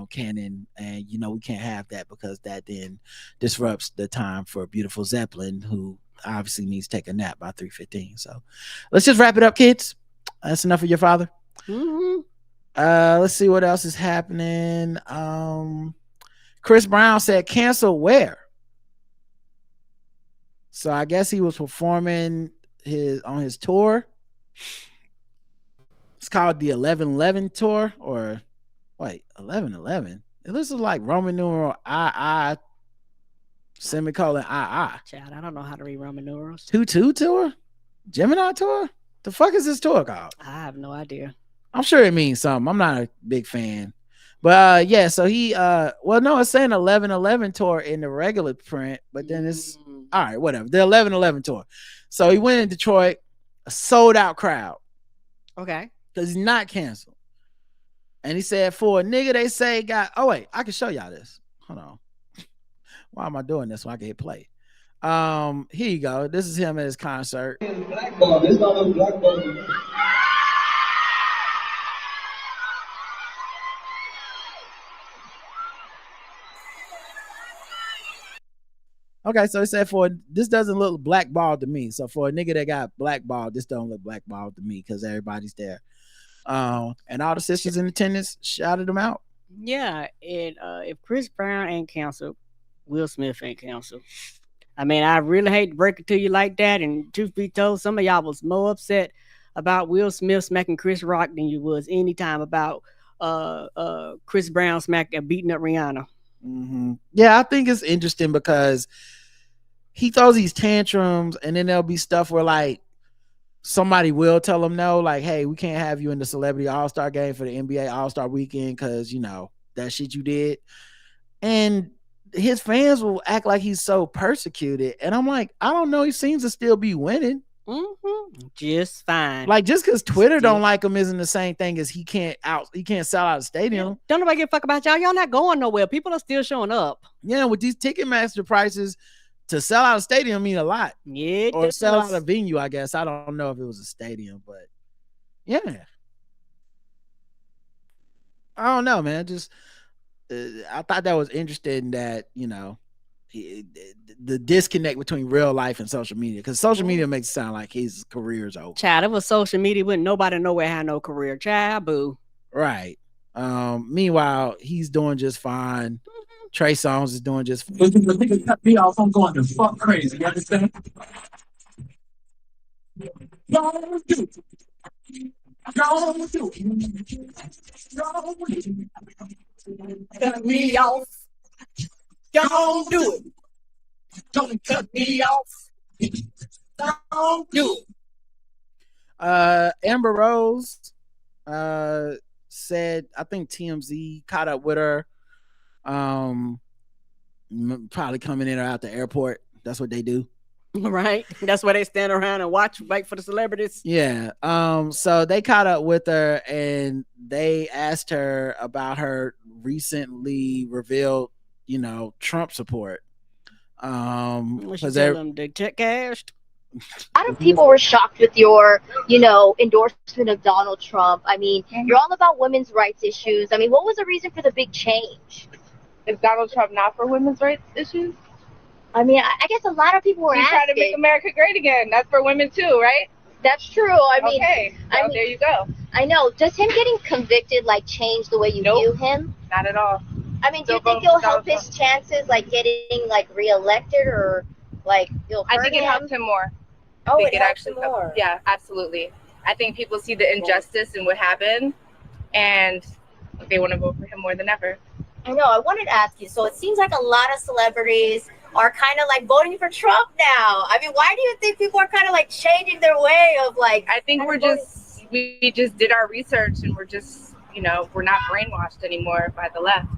Cannon, and we can't have that because that then disrupts the time for beautiful Zeppelin, who obviously needs to take a nap by 3:15. So let's just wrap it up, kids. That's enough of your father. Let's see what else is happening. Chris Brown said cancel where? So I guess he was performing on his tour. It's called the 1111 tour, or wait, 1111. This is like Roman numeral II semicolon II. Chad, I don't know how to read Roman numerals. 22 tour? Gemini tour? The fuck is this tour called? I have no idea. I'm sure it means something. I'm not a big fan. But yeah, so he no, it's saying 1111 tour in the regular print, but then it's all right, whatever. The 1111 tour. So he went in Detroit, a sold out crowd. Okay. Because he's not canceled. And he said, for a nigga they say got, oh wait, I can show y'all this. Hold on. Why am I doing this when I can hit play? Here you go. This is him at his concert. Blackball. This all those blackball. Okay, so he said this doesn't look blackballed to me. So for a nigga that got blackballed, this don't look blackballed to me because everybody's there. And all the sisters in attendance shouted him out. Yeah, and if Chris Brown ain't canceled, Will Smith ain't canceled. I mean, I really hate to break it to you like that. And truth be told, some of y'all was more upset about Will Smith smacking Chris Rock than you was anytime about Chris Brown beating up Rihanna. Mm-hmm. Yeah, I think it's interesting because he throws these tantrums, and then there'll be stuff where like somebody will tell him no, like, hey, we can't have you in the Celebrity All-Star game for the NBA All-Star weekend because, you know, that shit you did. And his fans will act like he's so persecuted. And I'm like, I don't know. He seems to still be winning. Mm-hmm. Just fine. Like, just because Twitter don't like him isn't the same thing as he can't sell out a stadium. Yeah. Don't nobody give a fuck about y'all. Y'all not going nowhere. People are still showing up. Yeah, with these Ticketmaster prices, to sell out a stadium mean a lot. Yeah, or sell out a venue, I guess. I don't know if it was a stadium, but yeah. I don't know, man. Just I thought that was interesting that, you know, the disconnect between real life and social media, because social media makes it sound like his career's over. Child, it was social media when nobody nowhere had no career. Child, boo. Right. Meanwhile, he's doing just fine. Trey Songz is doing just fine. If the nigga cut me off, I'm going to fuck crazy. You understand? Don't do it. Don't do it. Cut me off. Don't do it. Don't cut me off. Don't do it. Amber Rose said, I think TMZ caught up with her. Probably coming in or out the airport. That's what they do. Right. That's why they stand around and wait for the celebrities. Yeah. So they caught up with her and they asked her about her recently revealed, you know, Trump support. She tell them to check cashed. A lot of people were shocked with your, you know, endorsement of Donald Trump. I mean, you're all about women's rights issues. I mean, what was the reason for the big change? Is Donald Trump not for women's rights issues? I mean, I guess a lot of people were asking. He's trying to make America great again. That's for women too, right? That's true. I mean, okay. So there you go. I know. Does him getting convicted like change the way you view him? Not at all. I mean, do you think it'll help his chances like getting like reelected, or like you'll hurt I think it helps him more. Oh, it helps him more. Yeah, absolutely. I think people see the injustice and what happened, and they want to vote for him more than ever. I know. I wanted to ask you. So it seems like a lot of celebrities are kind of like voting for Trump now. I mean, why do you think people are kind of like changing their way of like? I think we just did our research and we're just, you know, we're not brainwashed anymore by the left.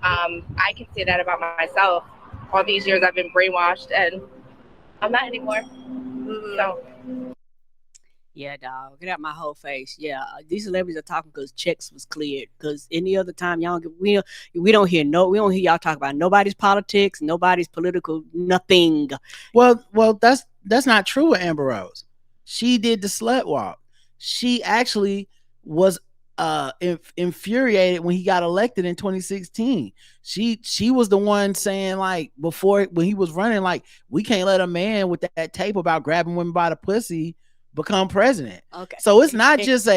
I can say that about myself. All these years I've been brainwashed and I'm not anymore. So. Yeah, dog. Get out my whole face. Yeah, these celebrities are talking because checks was cleared. Because any other time, we don't hear y'all talk about nobody's politics, nobody's political, nothing. Well, that's not true with Amber Rose. She did the slut walk. She actually was infuriated when he got elected in 2016. She was the one saying, like, before, when he was running, like, we can't let a man with that tape about grabbing women by the pussy become president. Okay. So it's not just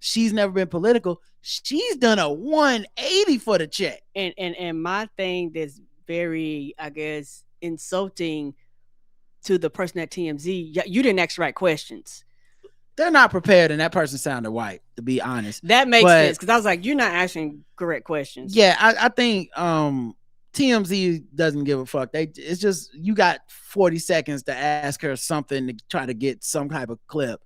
she's never been political. She's done a 180 for the check. And my thing that's very, I guess, insulting to the person at TMZ, you didn't ask the right questions. They're not prepared, and that person sounded white, to be honest. That makes sense, because I was like, you're not asking correct questions. Yeah, I think TMZ doesn't give a fuck. It's just, you got 40 seconds to ask her something to try to get some type of clip,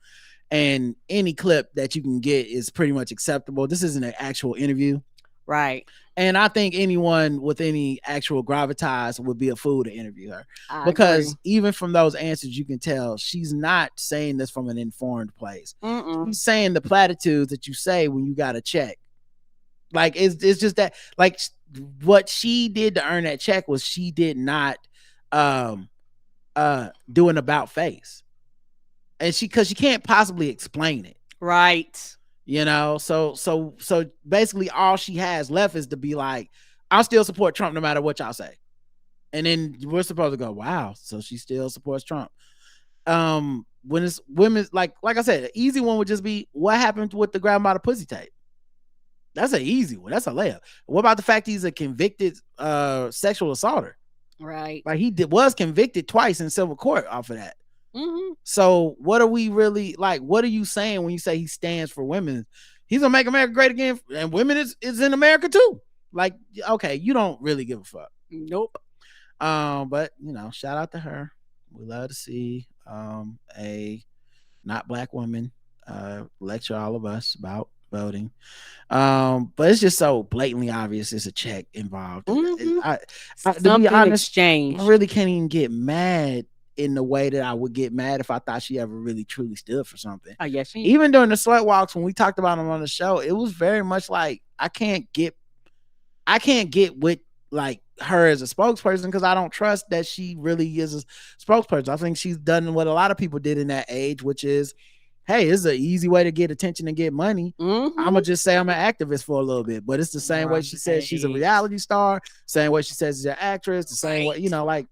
and any clip that you can get is pretty much acceptable. This isn't an actual interview. Right. And I think anyone with any actual gravitas would be a fool to interview her. Because even from those answers, you can tell she's not saying this from an informed place. Mm-mm. She's saying the platitudes that you say when you got a check. Like it's just that like what she did to earn that check was she did not um do an about face. And cause she can't possibly explain it. Right. So basically all she has left is to be like, I'll still support Trump no matter what y'all say. And then we're supposed to go, wow, so she still supports Trump. When it's women's like I said, the easy one would just be what happened with the grandmother pussy tape. That's an easy one. That's a layup. What about the fact he's a convicted sexual assaulter? Right. Like was convicted twice in civil court off of that. Mm-hmm. So what are we really like? What are you saying when you say he stands for women? He's gonna make America great again, and women is in America too. Like, okay, you don't really give a fuck. Nope. But shout out to her. We love to see a not black woman lecture all of us about voting. But it's just so blatantly obvious there's a check involved. Mm-hmm. To be honest, exchange. I really can't even get mad in the way that I would get mad if I thought she ever really truly stood for something. Oh, yes, even during the slut walks when we talked about them on the show, it was very much like I can't get with like her as a spokesperson because I don't trust that she really is a spokesperson. I think she's done what a lot of people did in that age, which is, hey, it's an easy way to get attention and get money. Mm-hmm. I'm gonna just say I'm an activist for a little bit, but it's the same way she says she's a reality star, same way she says she's an actress, the same way, like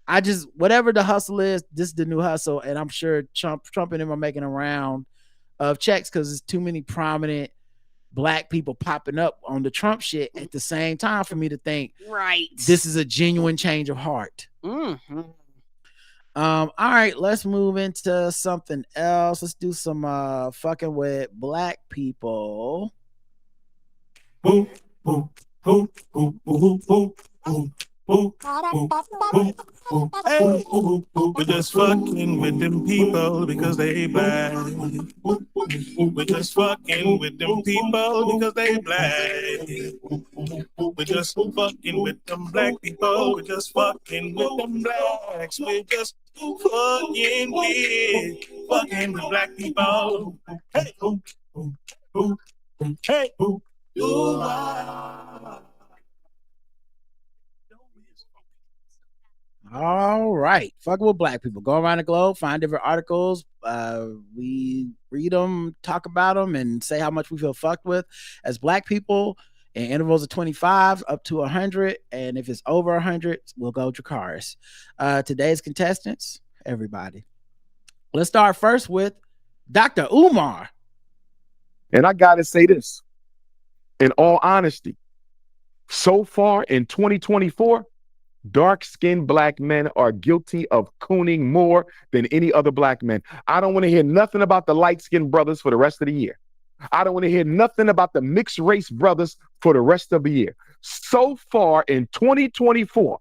I just whatever the hustle is, this is the new hustle, and I'm sure Trump and him are making a round of checks because there's too many prominent black people popping up on the Trump shit at the same time for me to think this is a genuine change of heart. Mm-hmm. All right, let's move into something else. Let's do some fucking with black people. We're just fucking with them people because they black. We're just fucking with them people because they black. We're just fucking with them black people. We're just fucking with them blacks. We're just fucking with black people. Hey, hey, All right, fucking with black people. Go around the globe, find different articles. We read them, talk about them, and say how much we feel fucked with as black people in intervals of 25 up to 100. And if it's over 100, we'll go Dracarys. Today's contestants, everybody. Let's start first with Dr. Umar. And I got to say this, in all honesty, so far in 2024, dark-skinned black men are guilty of cooning more than any other black men. I don't want to hear nothing about the light-skinned brothers for the rest of the year. I don't want to hear nothing about the mixed race brothers for the rest of the year. So far in 2024,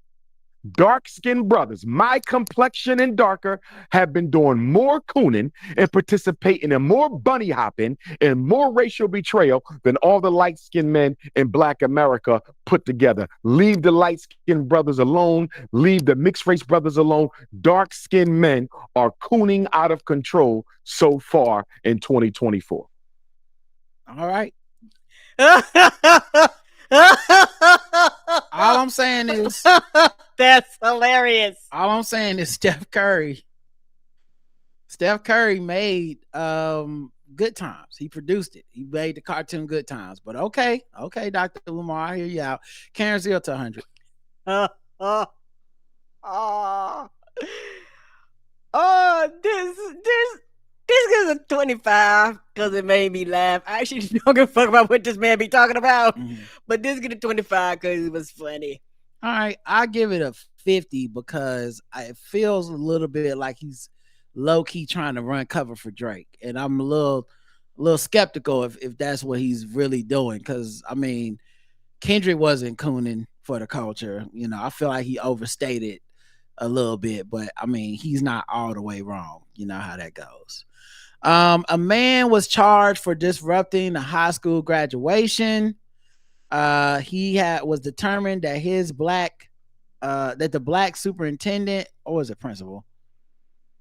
dark-skinned brothers, my complexion and darker, have been doing more cooning and participating in more bunny hopping and more racial betrayal than all the light-skinned men in Black America put together. Leave the light-skinned brothers alone. Leave the mixed-race brothers alone. Dark-skinned men are cooning out of control so far in 2024. All right. All I'm saying is that's hilarious. All I'm saying is Steph Curry made Good Times. He produced it. He made the cartoon Good Times. But okay, Dr. Umar, I hear you out. Karen 0 to 100. This is a 25 because it made me laugh. I actually don't give a fuck about what this man be talking about, but this get a 25 because it was funny. All right, I give it a 50 because it feels a little bit like he's low key trying to run cover for Drake, and I'm a little skeptical if that's what he's really doing. Because I mean, Kendrick wasn't cooning for the culture. I feel like he overstated a little bit, but I mean, he's not all the way wrong. You know how that goes. A man was charged for disrupting a high school graduation. He was determined that that the black superintendent, or was it principal,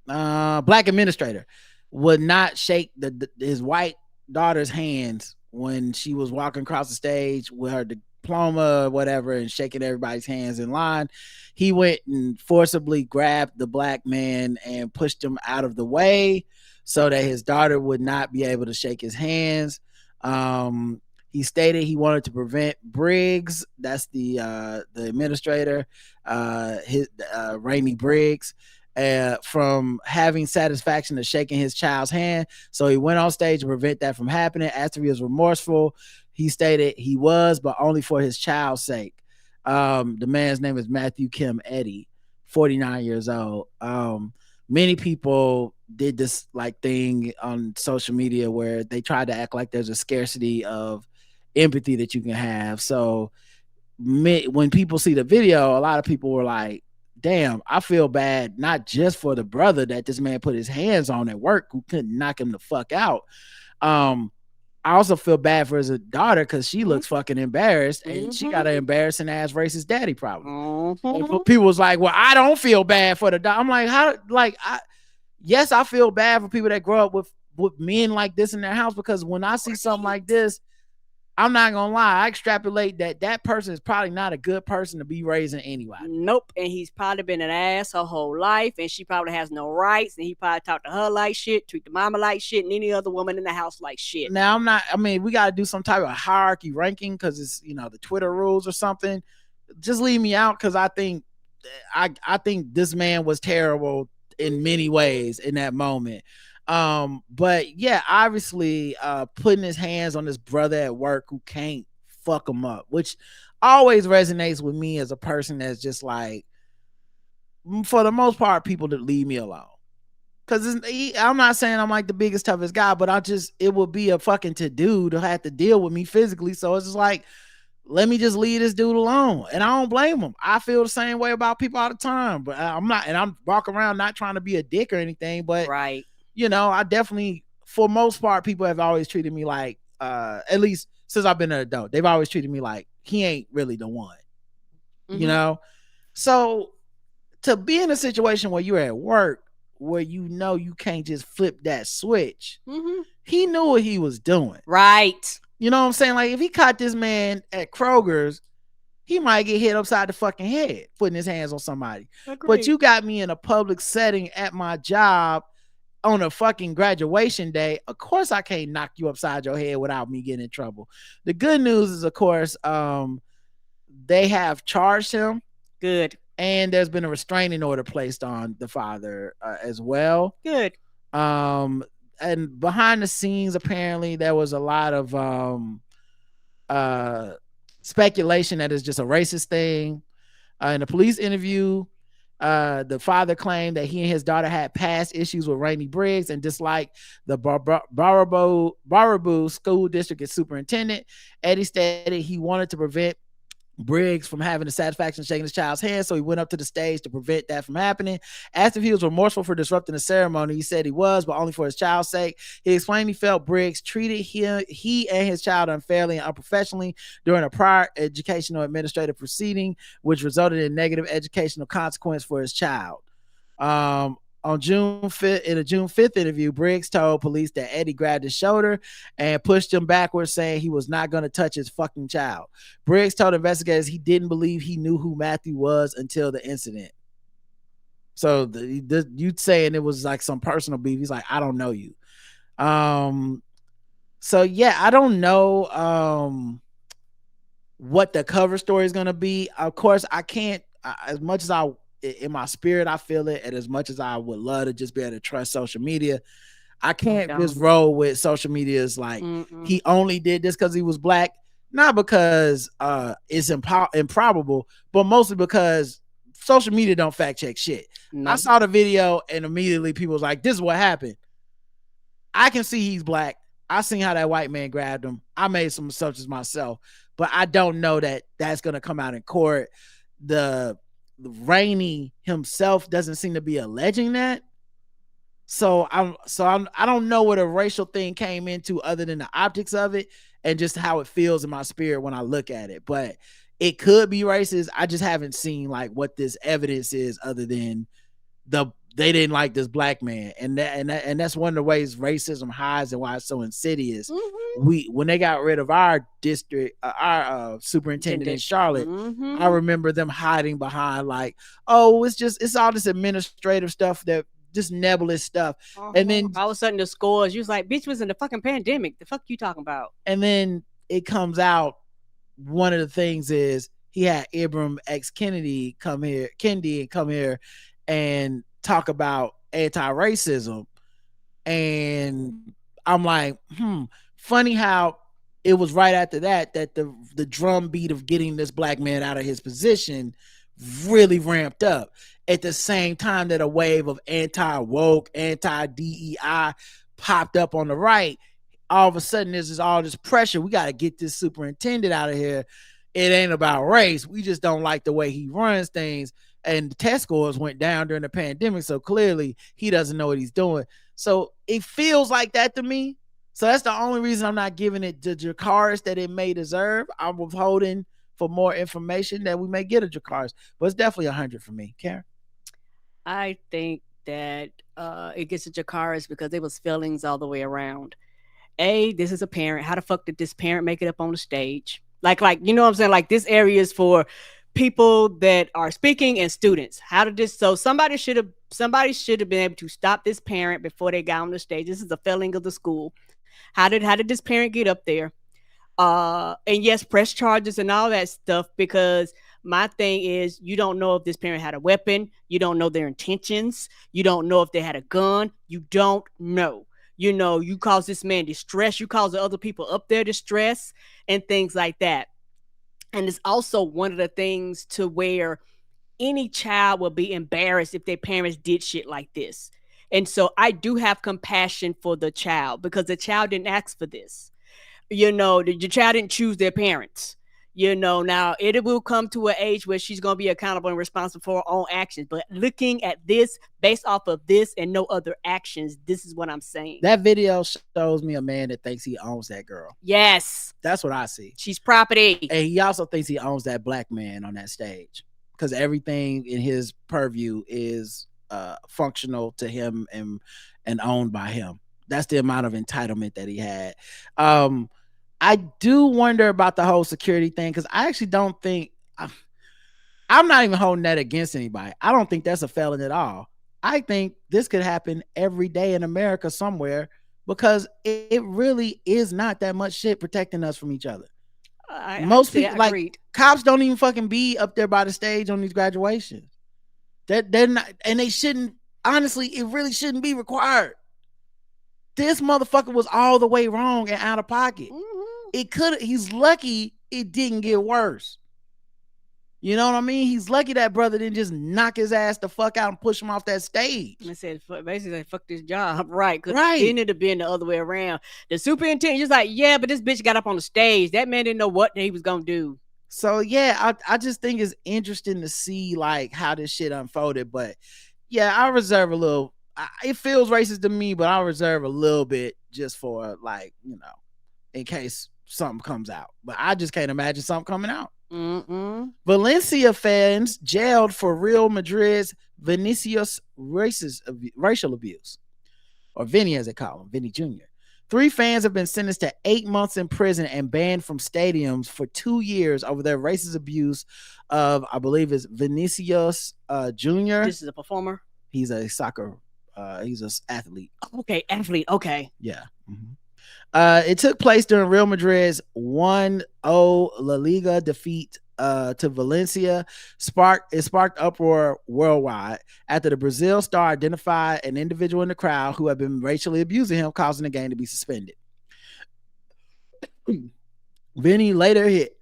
black administrator, would not shake his white daughter's hands when she was walking across the stage with her diploma or whatever and shaking everybody's hands in line, he went and forcibly grabbed the black man and pushed him out of the way so that his daughter would not be able to shake his hands. He stated he wanted to prevent Briggs, that's the administrator, Rainey Briggs, from having satisfaction of shaking his child's hand. So he went on stage to prevent that from happening. After he was remorseful, he stated he was, but only for his child's sake. The man's name is Matthew Kim Eddy, 49 years old. Many people did this like thing on social media where they tried to act like there's a scarcity of empathy that you can have. So when people see the video, a lot of people were like, damn, I feel bad not just for the brother that this man put his hands on at work who couldn't knock him the fuck out. I also feel bad for his daughter because she looks fucking embarrassed and she got an embarrassing ass racist daddy problem. And people was like, well, I don't feel bad for the daughter. I'm like, how? Like, yes, I feel bad for people that grow up with men like this in their house, because when I see something like this, I'm not gonna lie, I extrapolate that person is probably not a good person to be raising anybody. Nope. And he's probably been an ass her whole life, and she probably has no rights, and he probably talked to her like shit, treat the mama like shit, and any other woman in the house like shit. Now, we got to do some type of hierarchy ranking because it's, the Twitter rules or something. Just leave me out because I think this man was terrible in many ways in that moment. But yeah, obviously putting his hands on his brother at work who can't fuck him up, which always resonates with me as a person that's just like, for the most part, people that leave me alone. Because I'm not saying I'm like the biggest, toughest guy, but it would be a fucking to-do to have to deal with me physically. So it's just like, let me just leave this dude alone. And I don't blame him. I feel the same way about people all the time, but I'm walking around not trying to be a dick or anything, but right. I definitely, for most part, people have always treated me like, at least since I've been an adult, they've always treated me like he ain't really the one, So to be in a situation where you're at work, where you can't just flip that switch, he knew what he was doing. Right. You know what I'm saying? Like, if he caught this man at Kroger's, he might get hit upside the fucking head putting his hands on somebody. Agreed. But you got me in a public setting at my job on a fucking graduation day. Of course I can't knock you upside your head without me getting in trouble. The good news is, of course, they have charged him. Good. And there's been a restraining order placed on the father as well. Good. And behind the scenes, apparently there was a lot of speculation that it's just a racist thing. In a police interview, the father claimed that he and his daughter had past issues with Rainey Briggs and disliked the Baraboo School District superintendent. Eddie stated he wanted to prevent Briggs from having the satisfaction of shaking his child's hand, so he went up to the stage to prevent that from happening. Asked if he was remorseful for disrupting the ceremony, he said he was, but only for his child's sake. He explained he felt Briggs treated he and his child unfairly and unprofessionally during a prior educational administrative proceeding, which resulted in negative educational consequence for his child. On June 5th, in a June 5th interview, Briggs told police that Eddie grabbed his shoulder and pushed him backwards, saying he was not going to touch his fucking child. Briggs told investigators he didn't believe he knew who Matthew was until the incident. So you saying it was like some personal beef. He's like, I don't know you. So yeah, I don't know what the cover story is going to be. Of course, I can't, as much as in my spirit, I feel it. And as much as I would love to just be able to trust social media, I can't just roll with social media. Is like, he only did this because he was black. Not because it's improbable, but mostly because social media don't fact check shit. No. I saw the video and immediately people was like, this is what happened. I can see he's black. I seen how that white man grabbed him. I made some assumptions myself, but I don't know that that's going to come out in court. The Rainey himself doesn't seem to be alleging that. So I don't know what a racial thing came into other than the optics of it and just how it feels in my spirit when I look at it. But it could be racist. I just haven't seen like what this evidence is other than they didn't like this black man, and that's one of the ways racism hides and why it's so insidious. When they got rid of our district, our superintendent in Charlotte, I remember them hiding behind like, oh, it's all this administrative stuff, that just nebulous stuff, and then all of a sudden the scores, you was like, bitch, was in the fucking pandemic. The fuck you talking about? And then it comes out, one of the things is he had Ibram X Kendi come here and talk about anti-racism, and I'm like, funny how it was right after that the drumbeat of getting this black man out of his position really ramped up at the same time that a wave of anti-woke, anti-DEI popped up on the right. All of a sudden there's all this pressure. We got to get this superintendent out of here. It ain't about race. We just don't like the way he runs things. And the test scores went down during the pandemic, so clearly he doesn't know what he's doing. So it feels like that to me. So that's the only reason I'm not giving it the Dracarys that it may deserve. I'm withholding for more information that we may get a Dracarys, but it's definitely 100 for me. Karen? I think that it gets a Dracarys because there was feelings all the way around. This is a parent. How the fuck did this parent make it up on the stage? Like, you know what I'm saying? Like, this area is for people that are speaking and students. How did this? So somebody should have been able to stop this parent before they got on the stage. This is a failing of the school. How did this parent get up there? And yes, press charges and all that stuff, because my thing is, you don't know if this parent had a weapon. You don't know their intentions. You don't know if they had a gun. You don't know. You cause this man distress. You cause the other people up there distress and things like that. And it's also one of the things to where any child will be embarrassed if their parents did shit like this. And so I do have compassion for the child, because the child didn't ask for this. The child didn't choose their parents. Now it will come to an age where she's going to be accountable and responsible for her own actions. But looking at this based off of this and no other actions, this is what I'm saying. That video shows me a man that thinks he owns that girl. Yes. That's what I see. She's property. And he also thinks he owns that black man on that stage, because everything in his purview is functional to him and owned by him. That's the amount of entitlement that he had. I do wonder about the whole security thing, because I actually don't think I'm not even holding that against anybody. I don't think that's a felon at all. I think this could happen every day in America somewhere, because it really is not that much shit protecting us from each other. Most people, like, cops don't even fucking be up there by the stage on these graduations. They're not, and they shouldn't. Honestly, it really shouldn't be required. This motherfucker was all the way wrong and out of pocket. He's lucky it didn't get worse. You know what I mean? He's lucky that brother didn't just knock his ass the fuck out and push him off that stage. I said, basically, fuck this job. Right. Because it ended up being the other way around. The superintendent just like, yeah, but this bitch got up on the stage. That man didn't know what he was going to do. So, yeah, I just think it's interesting to see, like, how this shit unfolded. But, yeah, I reserve a little. It feels racist to me, but I'll reserve a little bit just for, like, in case something comes out. But I just can't imagine something coming out. Valencia fans jailed for Real Madrid's Vinicius racial abuse, or Vinny as they call him, Vinny Jr. 3 fans have been sentenced to 8 months in prison and banned from stadiums for 2 years over their racist abuse of, I believe, is Vinicius Jr. This is a performer. He's a soccer. He's an athlete. Okay, athlete. Okay. Yeah. It took place during Real Madrid's 1-0 La Liga defeat to Valencia. It sparked uproar worldwide after the Brazil star identified an individual in the crowd who had been racially abusing him, causing the game to be suspended. Vinny later hit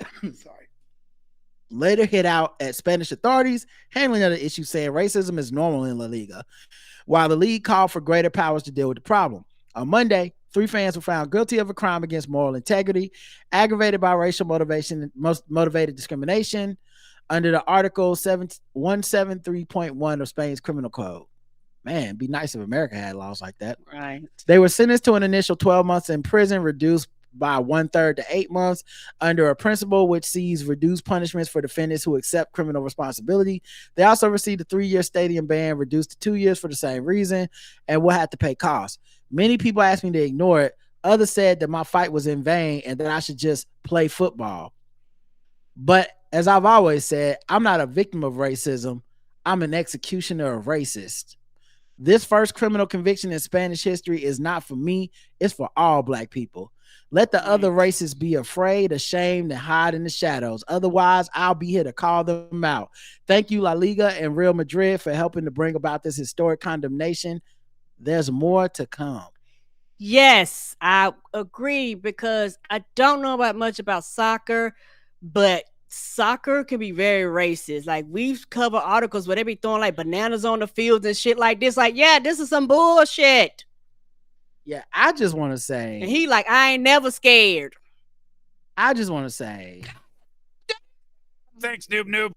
out at Spanish authorities, handling the issue, saying racism is normal in La Liga, while the league called for greater powers to deal with the problem. On Monday, 3 fans were found guilty of a crime against moral integrity, aggravated by racial motivated discrimination under the Article 173.1 of Spain's Criminal Code. Man, it'd be nice if America had laws like that. Right. They were sentenced to an initial 12 months in prison, reduced by 1/3 to 8 months under a principle which sees reduced punishments for defendants who accept criminal responsibility. They also received a 3-year stadium ban, reduced to 2 years for the same reason, and will have to pay costs. Many people asked me to ignore it. Others said that my fight was in vain and that I should just play football. But as I've always said, I'm not a victim of racism. I'm an executioner of racists. This first criminal conviction in Spanish history is not for me. It's for all black people. Let the other races be afraid, ashamed, and hide in the shadows. Otherwise, I'll be here to call them out. Thank you, La Liga and Real Madrid, for helping to bring about this historic condemnation. There's more to come. Yes, I agree, because I don't know much about soccer, but soccer can be very racist. Like, we've covered articles where they be throwing like bananas on the fields and shit like this. Like, yeah, this is some bullshit. Yeah, I just want to say. And he like, I ain't never scared. I just want to say. Thanks, noob.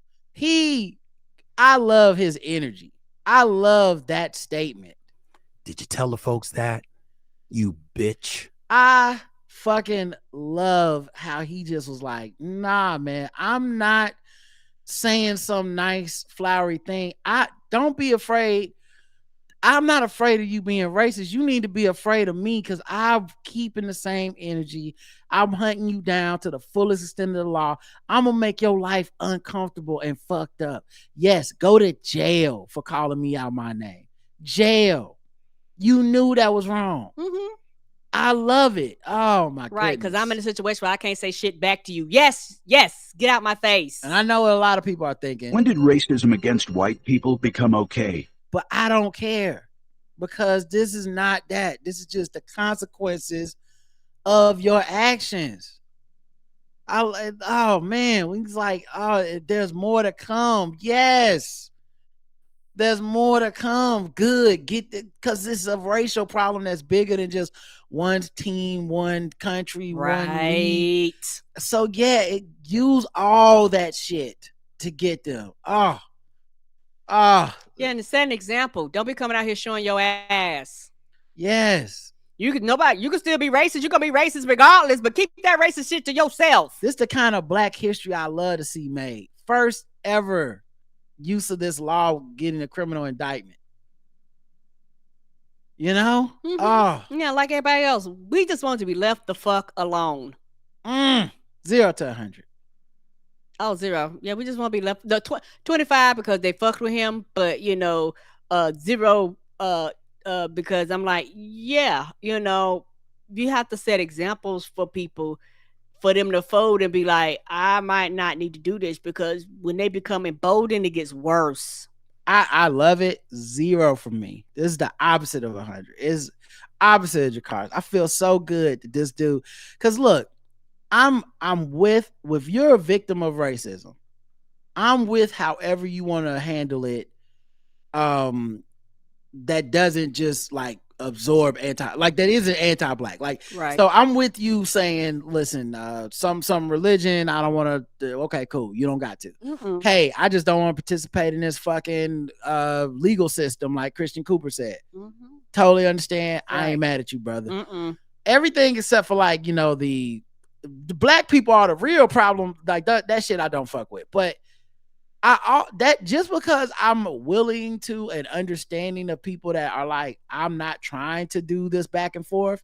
I love his energy. I love that statement. Did you tell the folks that? You bitch. I fucking love how he just was like, nah, man, I'm not saying some nice flowery thing. Don't be afraid. I'm not afraid of you being racist. You need to be afraid of me, because I'm keeping the same energy. I'm hunting you down to the fullest extent of the law. I'm going to make your life uncomfortable and fucked up. Yes, go to jail for calling me out my name. Jail. You knew that was wrong. Mm-hmm. I love it. Oh, my God. Right, because I'm in a situation where I can't say shit back to you. Yes, get out my face. And I know a lot of people are thinking, when did racism against white people become okay? But I don't care, because this is not that. This is just the consequences of your actions. Oh man, he's like, oh, there's more to come. Yes, there's more to come. Good, because this is a racial problem that's bigger than just one team, one country, one league. So yeah, use all that shit to get them. Yeah, and to set an example, don't be coming out here showing your ass. Yes. You can still be racist. You're gonna be racist regardless, but keep that racist shit to yourself. This is the kind of black history I love to see made. First ever use of this law getting a criminal indictment. You know? Mm-hmm. Oh. Yeah, like everybody else. We just want to be left the fuck alone. 0 to 100. Oh, 0. Yeah, we just want to be left. 25 because they fucked with him, but 0 because I'm like, yeah, you have to set examples for people, for them to fold and be like, I might not need to do this, because when they become emboldened, it gets worse. I love it. 0 for me. This is the opposite of 100. It's opposite of Jakarta. I feel so good that this dude, because look, I'm with you're a victim of racism. I'm with however you want to handle it. That doesn't just like absorb that isn't anti-black. Like, right. So I'm with you saying, listen, some religion, I don't want to. Okay, cool. You don't got to. Mm-hmm. Hey, I just don't want to participate in this fucking legal system, like Christian Cooper said. Mm-hmm. Totally understand. Right. I ain't mad at you, brother. Mm-mm. Everything except for like the black people are the real problem. Like that shit I don't fuck with. But that just because I'm willing to and understanding of people that are like, I'm not trying to do this back and forth,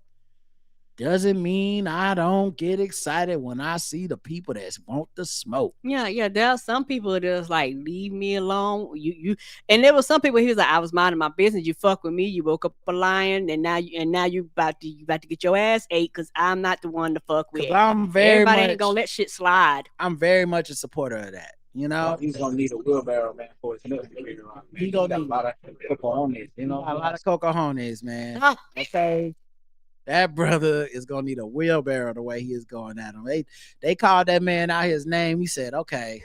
doesn't mean I don't get excited when I see the people that want the smoke. Yeah. There are some people that just like, leave me alone. You and there was some people, he was like, I was minding my business. You fuck with me. You woke up a lion, and now you about to get your ass ate, because I'm not the one to fuck with. Everybody ain't gonna let shit slide. I'm very much a supporter of that. He's gonna need a wheelbarrow, man, for his milk. He gonna need a lot of cocojones, a lot of cocojones, man. Okay. That brother is gonna need a wheelbarrow the way he is going at him. They called that man out his name. He said, okay.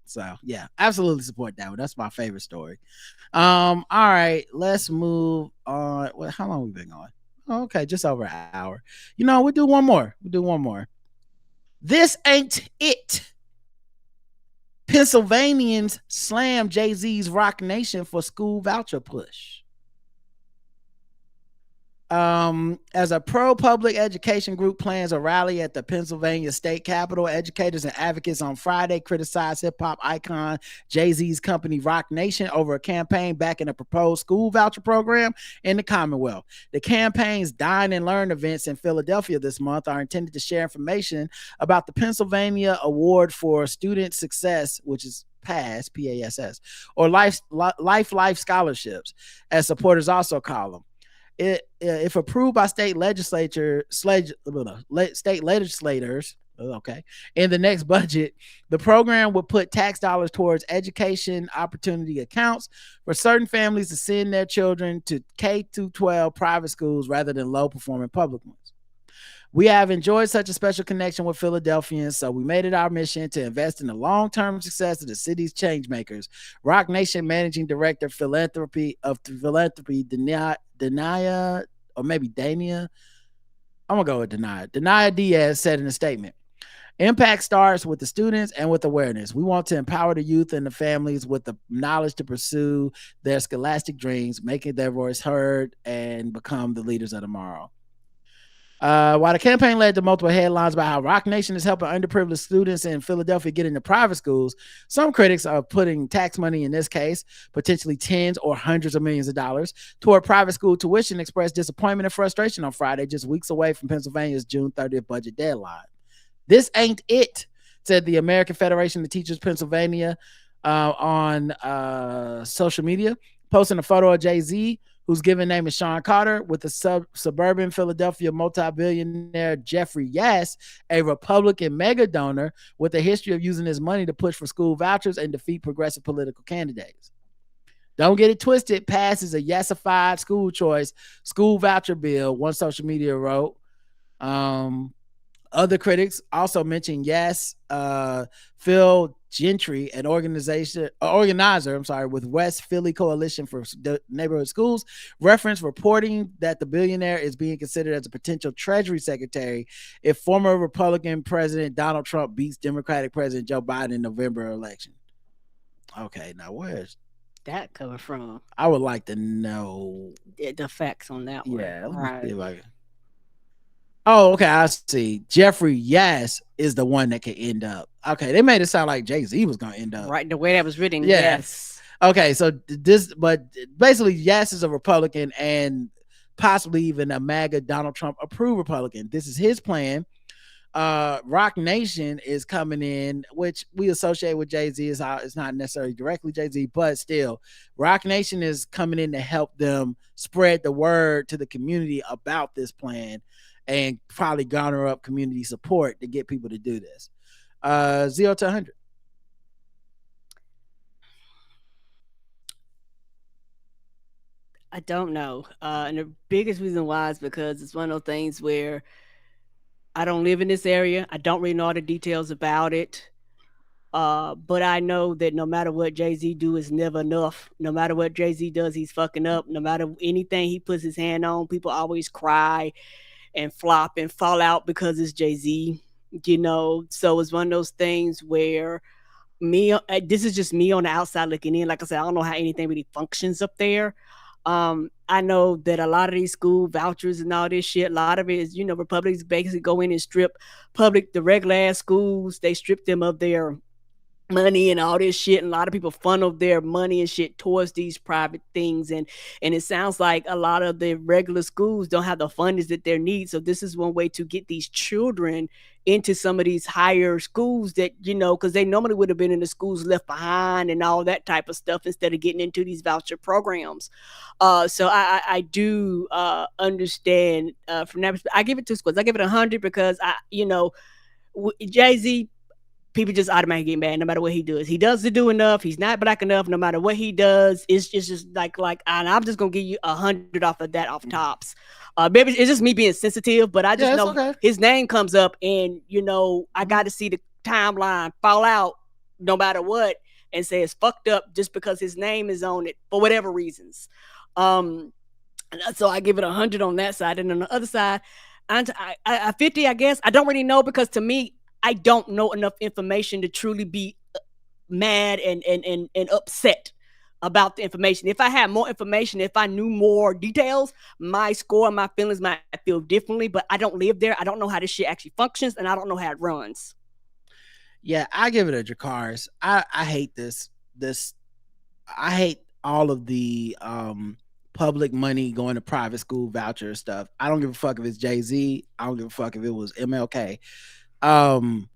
So yeah, absolutely support that one. That's my favorite story. All right, let's move on. Well, how long have we been going? Okay, just over an hour. We'll do one more. This ain't it. Pennsylvanians slam Jay-Z's Roc Nation for school voucher push. As a pro public education group plans a rally at the Pennsylvania state capitol, educators and advocates on Friday criticized hip hop icon Jay-Z's company Roc Nation over a campaign backing a proposed school voucher program in the Commonwealth. The campaign's Dine and Learn events in Philadelphia this month are intended to share information about the Pennsylvania Award for Student Success, which is PASS, or life scholarships, as supporters also call them. If approved by state legislators, okay, in the next budget, the program would put tax dollars towards education opportunity accounts for certain families to send their children to K-12 private schools rather than low-performing public ones. We have enjoyed such a special connection with Philadelphians, so we made it our mission to invest in the long-term success of the city's changemakers. Roc Nation Managing Director Philanthropy, Dania, or maybe Dania. I'm going to go with Dania. Dania Diaz said in a statement, impact starts with the students and with awareness. We want to empower the youth and the families with the knowledge to pursue their scholastic dreams, making their voice heard, and become the leaders of tomorrow. While the campaign led to multiple headlines about how Roc Nation is helping underprivileged students in Philadelphia get into private schools, some critics are putting tax money, in this case, potentially tens or hundreds of millions of dollars, toward private school tuition, expressed disappointment and frustration on Friday, just weeks away from Pennsylvania's June 30th budget deadline. This ain't it, said the American Federation of Teachers Pennsylvania on social media, posting a photo of Jay-Z, whose given name is Sean Carter, with the suburban Philadelphia multi-billionaire Jeffrey Yass, a Republican mega donor with a history of using his money to push for school vouchers and defeat progressive political candidates. Don't get it twisted. PASS is a yassified school choice school voucher bill, one social media wrote. Other critics also mentioned Phil Gentry, an organizer, with West Philly Coalition for Neighborhood Schools, referenced reporting that the billionaire is being considered as a potential Treasury Secretary if former Republican President Donald Trump beats Democratic President Joe Biden in November election. Okay, now where's that coming from? I would like to know the facts on that one. Yeah, let me see if I can. Oh, okay, I see. Jeffrey Yass is the one that could end up. Okay, they made it sound like Jay-Z was going to end up. Right, the way that was written, yes. Okay, so but basically Yass is a Republican and possibly even a MAGA Donald Trump approved Republican. This is his plan. Roc Nation is coming in, which we associate with Jay-Z. It's not necessarily directly Jay-Z, but still, Roc Nation is coming in to help them spread the word to the community about this plan and probably garner up community support to get people to do this. 0 to 100. I don't know. And the biggest reason why is because it's one of those things where I don't live in this area. I don't really know all the details about it. But I know that no matter what Jay-Z do is never enough. No matter what Jay-Z does, he's fucking up. No matter anything he puts his hand on, people always cry and flop and fall out because it's Jay-Z, so it's one of those things where this is just me on the outside looking in. Like I said, I don't know how anything really functions up there. I know that a lot of these school vouchers and all this shit, a lot of it is, Republicans basically go in and strip the regular ass schools. They strip them of their money and all this shit, and a lot of people funnel their money and shit towards these private things, and it sounds like a lot of the regular schools don't have the fundings that they need. So this is one way to get these children into some of these higher schools that because they normally would have been in the schools left behind and all that type of stuff instead of getting into these voucher programs. So I do understand from that perspective. I give it 2 scores. I give it 100 because Jay-Z, people just automatically get mad no matter what he does. He doesn't do enough. He's not black enough. No matter what he does, it's just like, and I'm just gonna give you 100 off of that off tops. Maybe it's just me being sensitive, but I just know his name comes up, and I got to see the timeline fall out no matter what, and say it's fucked up just because his name is on it for whatever reasons. So I give it 100 on that side, and on the other side, I 50. I guess I don't really know, because to me, I don't know enough information to truly be mad and upset. about the information. If I had more information, if I knew more details, my score and my feelings might feel differently, but I don't live there. I don't know how this shit actually functions, and I don't know how it runs. Yeah, I give it a Dracarys. I hate this. I hate all of the public money going to private school voucher stuff. I don't give a fuck if it's Jay-Z. I don't give a fuck if it was MLK. I'm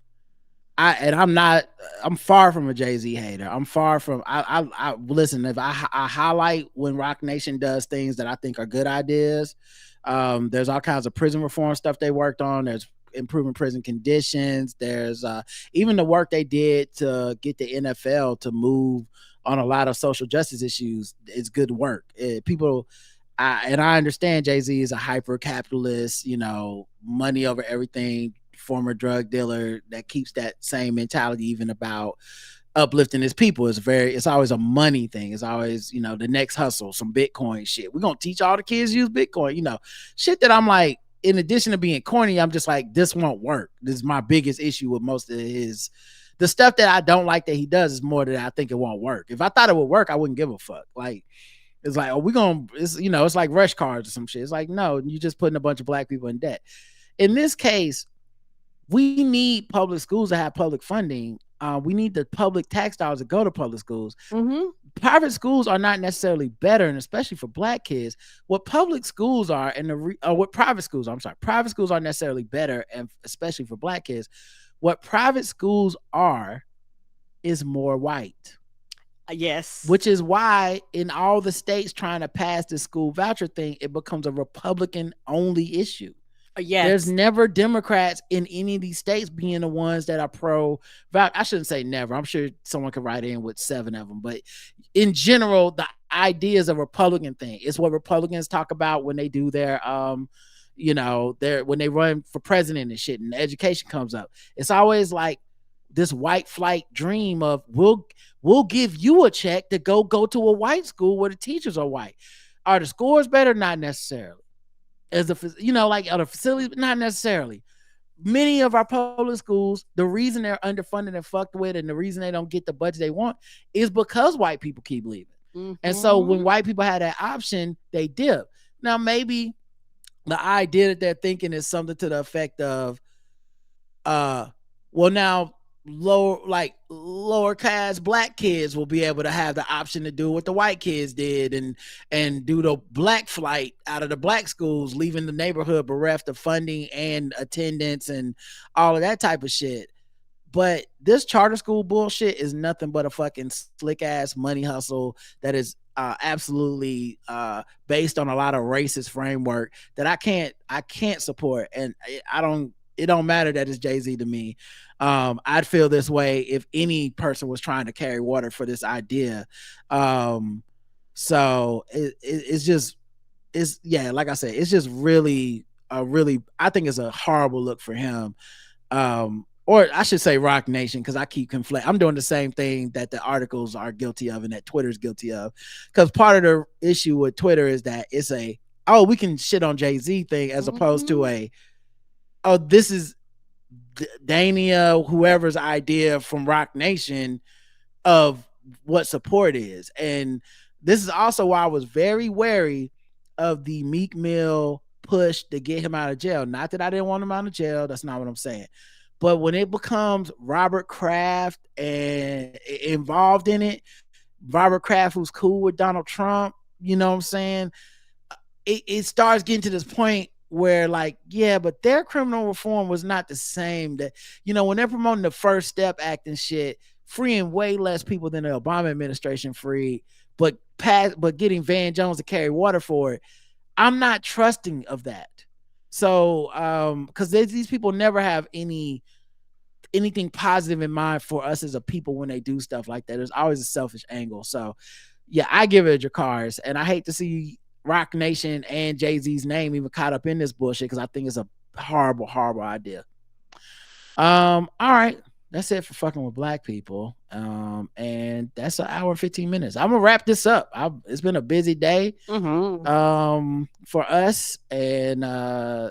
far from a Jay-Z hater. I'm far from I listen, if I highlight when Roc Nation does things that I think are good ideas. There's all kinds of prison reform stuff they worked on. There's improving prison conditions. There's even the work they did to get the NFL to move on a lot of social justice issues. It's good work. I understand Jay-Z is a hyper capitalist, money over everything, former drug dealer that keeps that same mentality even about uplifting his people. It's always a money thing. It's always, the next hustle, some Bitcoin shit. We're going to teach all the kids to use Bitcoin, shit that I'm like, in addition to being corny, I'm just like, this won't work. This is my biggest issue with most of the stuff that I don't like that he does is more that I think it won't work. If I thought it would work, I wouldn't give a fuck. Like, it's like, it's like rush cards or some shit. It's like, no, you just putting a bunch of black people in debt. In this case, we need public schools to have public funding. We need the public tax dollars to go to public schools. Mm-hmm. Private schools are not necessarily better, and especially for black kids. What public schools are what private schools are, private schools aren't necessarily better, and especially for black kids. What private schools are is more white. Yes. Which is why in all the states trying to pass this school voucher thing, it becomes a Republican only issue. Yes. There's never Democrats in any of these states being the ones that are pro. I shouldn't say never. I'm sure someone could write in with 7 of them. But in general, the idea is a Republican thing. It's what Republicans talk about when they do their, when they run for president and shit, and education comes up. It's always like this white flight dream of we'll give you a check to go to a white school where the teachers are white. Are the scores better? Not necessarily. Are the facilities? Not necessarily. Many of our public schools, the reason they're underfunded and fucked with, and the reason they don't get the budget they want, is because white people keep leaving. Mm-hmm. And so when white people had that option, they dip. Now maybe the idea that they're thinking is something to the effect of, now lower caste black kids will be able to have the option to do what the white kids did and do the black flight out of the black schools, leaving the neighborhood bereft of funding and attendance and all of that type of shit. But this charter school bullshit is nothing but a fucking slick ass money hustle that is absolutely based on a lot of racist framework that I can't support. And it don't matter that it's Jay-Z to me. I'd feel this way if any person was trying to carry water for this idea. So like I said, it's just really, I think it's a horrible look for him. Or I should say Roc Nation, because I keep conflating. I'm doing the same thing that the articles are guilty of and that Twitter's guilty of. Because part of the issue with Twitter is that it's we can shit on Jay-Z thing as opposed to this is Dania, whoever's idea from Roc Nation of what support is. And this is also why I was very wary of the Meek Mill push to get him out of jail. Not that I didn't want him out of jail. That's not what I'm saying. But when it becomes Robert Kraft and involved in it, Robert Kraft, who's cool with Donald Trump, you know what I'm saying? It starts getting to this point where but their criminal reform was not the same. That, when they're promoting the First Step Act and shit, freeing way less people than the Obama administration freed, but getting Van Jones to carry water for it, I'm not trusting of that. So, because these people never have anything positive in mind for us as a people when they do stuff like that. There's always a selfish angle. So, yeah, I give it a Dracarys, and I hate to see Roc Nation and Jay-Z's name even caught up in this bullshit, because I think it's a horrible, horrible idea. All right, that's it for fucking with black people. And that's an hour and 15 minutes. I'm gonna wrap this up. It's been a busy day for us and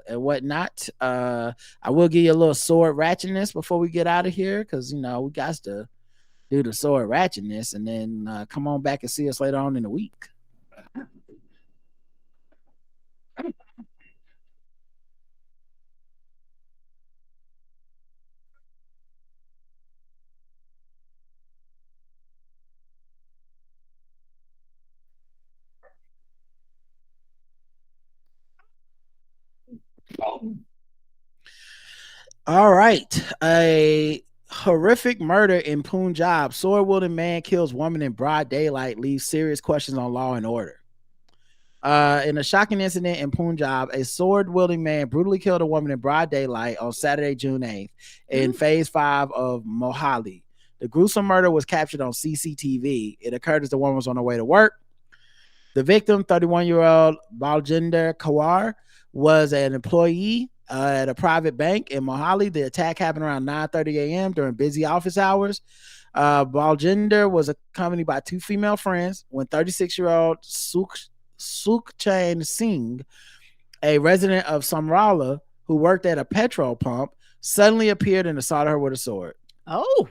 whatnot. I will give you a little sword ratchetness before we get out of here, because we got to do the sword ratchetness, and then come on back and see us later on in the week. All right. A horrific murder in Punjab. Sword wielding man kills woman in broad daylight, leaves serious questions on law and order. In a shocking incident in Punjab, a sword wielding man brutally killed a woman in broad daylight on Saturday, June 8th, in phase 5 of Mohali. The gruesome murder was captured on CCTV. It occurred as the woman was on her way to work. The victim, 31-year-old Baljinder Kawar, was an employee at a private bank in Mohali. The attack happened around 9:30 a.m. during busy office hours. Baljinder was accompanied by 2 female friends when 36-year-old Sukhchain Singh, a resident of Samrala who worked at a petrol pump, suddenly appeared and assaulted her with a sword. Oh.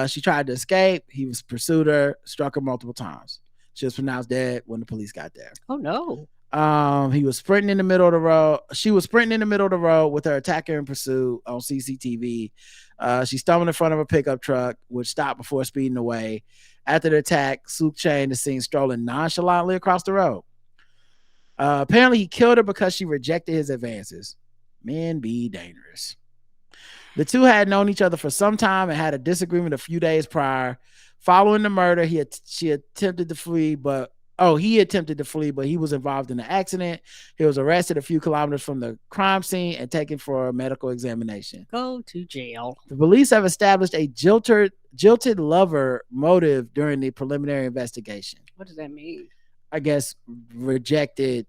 She tried to escape. He pursued her, struck her multiple times. She was pronounced dead when the police got there. Oh no. He was sprinting in the middle of the road. She was sprinting in the middle of the road with her attacker in pursuit on CCTV. She stumbled in front of a pickup truck, which stopped before speeding away. After the attack, Sukhchain is seen strolling nonchalantly across the road. Apparently, he killed her because she rejected his advances. Men be dangerous. The two had known each other for some time and had a disagreement a few days prior. Following the murder, he attempted to flee, but he was involved in the accident. He was arrested a few kilometers from the crime scene and taken for a medical examination. Go to jail. The police have established a jilted lover motive during the preliminary investigation. What does that mean? I guess rejected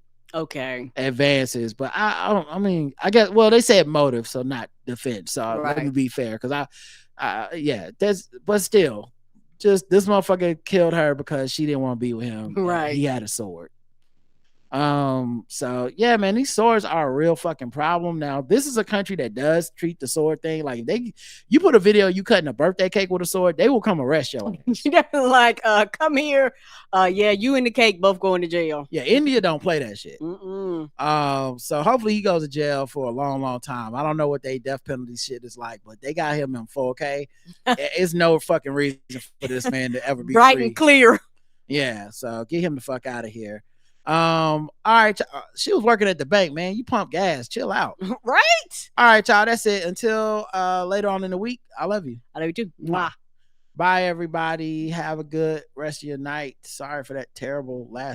advances, but I guess, well, they said motive, so not defense. So let me be fair, because but still, just this motherfucker killed her because she didn't want to be with him. Right. He had a sword. So yeah, man, these swords are a real fucking problem. Now, this is a country that does treat the sword thing like you put a video you cutting a birthday cake with a sword, they will come arrest your ass. Like, come here. Yeah, you and the cake both going to jail. Yeah, India don't play that shit. Mm-mm. So hopefully he goes to jail for a long, long time. I don't know what they death penalty shit is like, but they got him in 4K. It's no fucking reason for this man to ever be bright free. And clear. Yeah, so get him the fuck out of here. All right, she was working at the bank, man. You pump gas, chill out. Right. All right, y'all, that's it. Until later on in the week, I love you. I love you too. Mwah. Bye, everybody. Have a good rest of your night. Sorry for that terrible last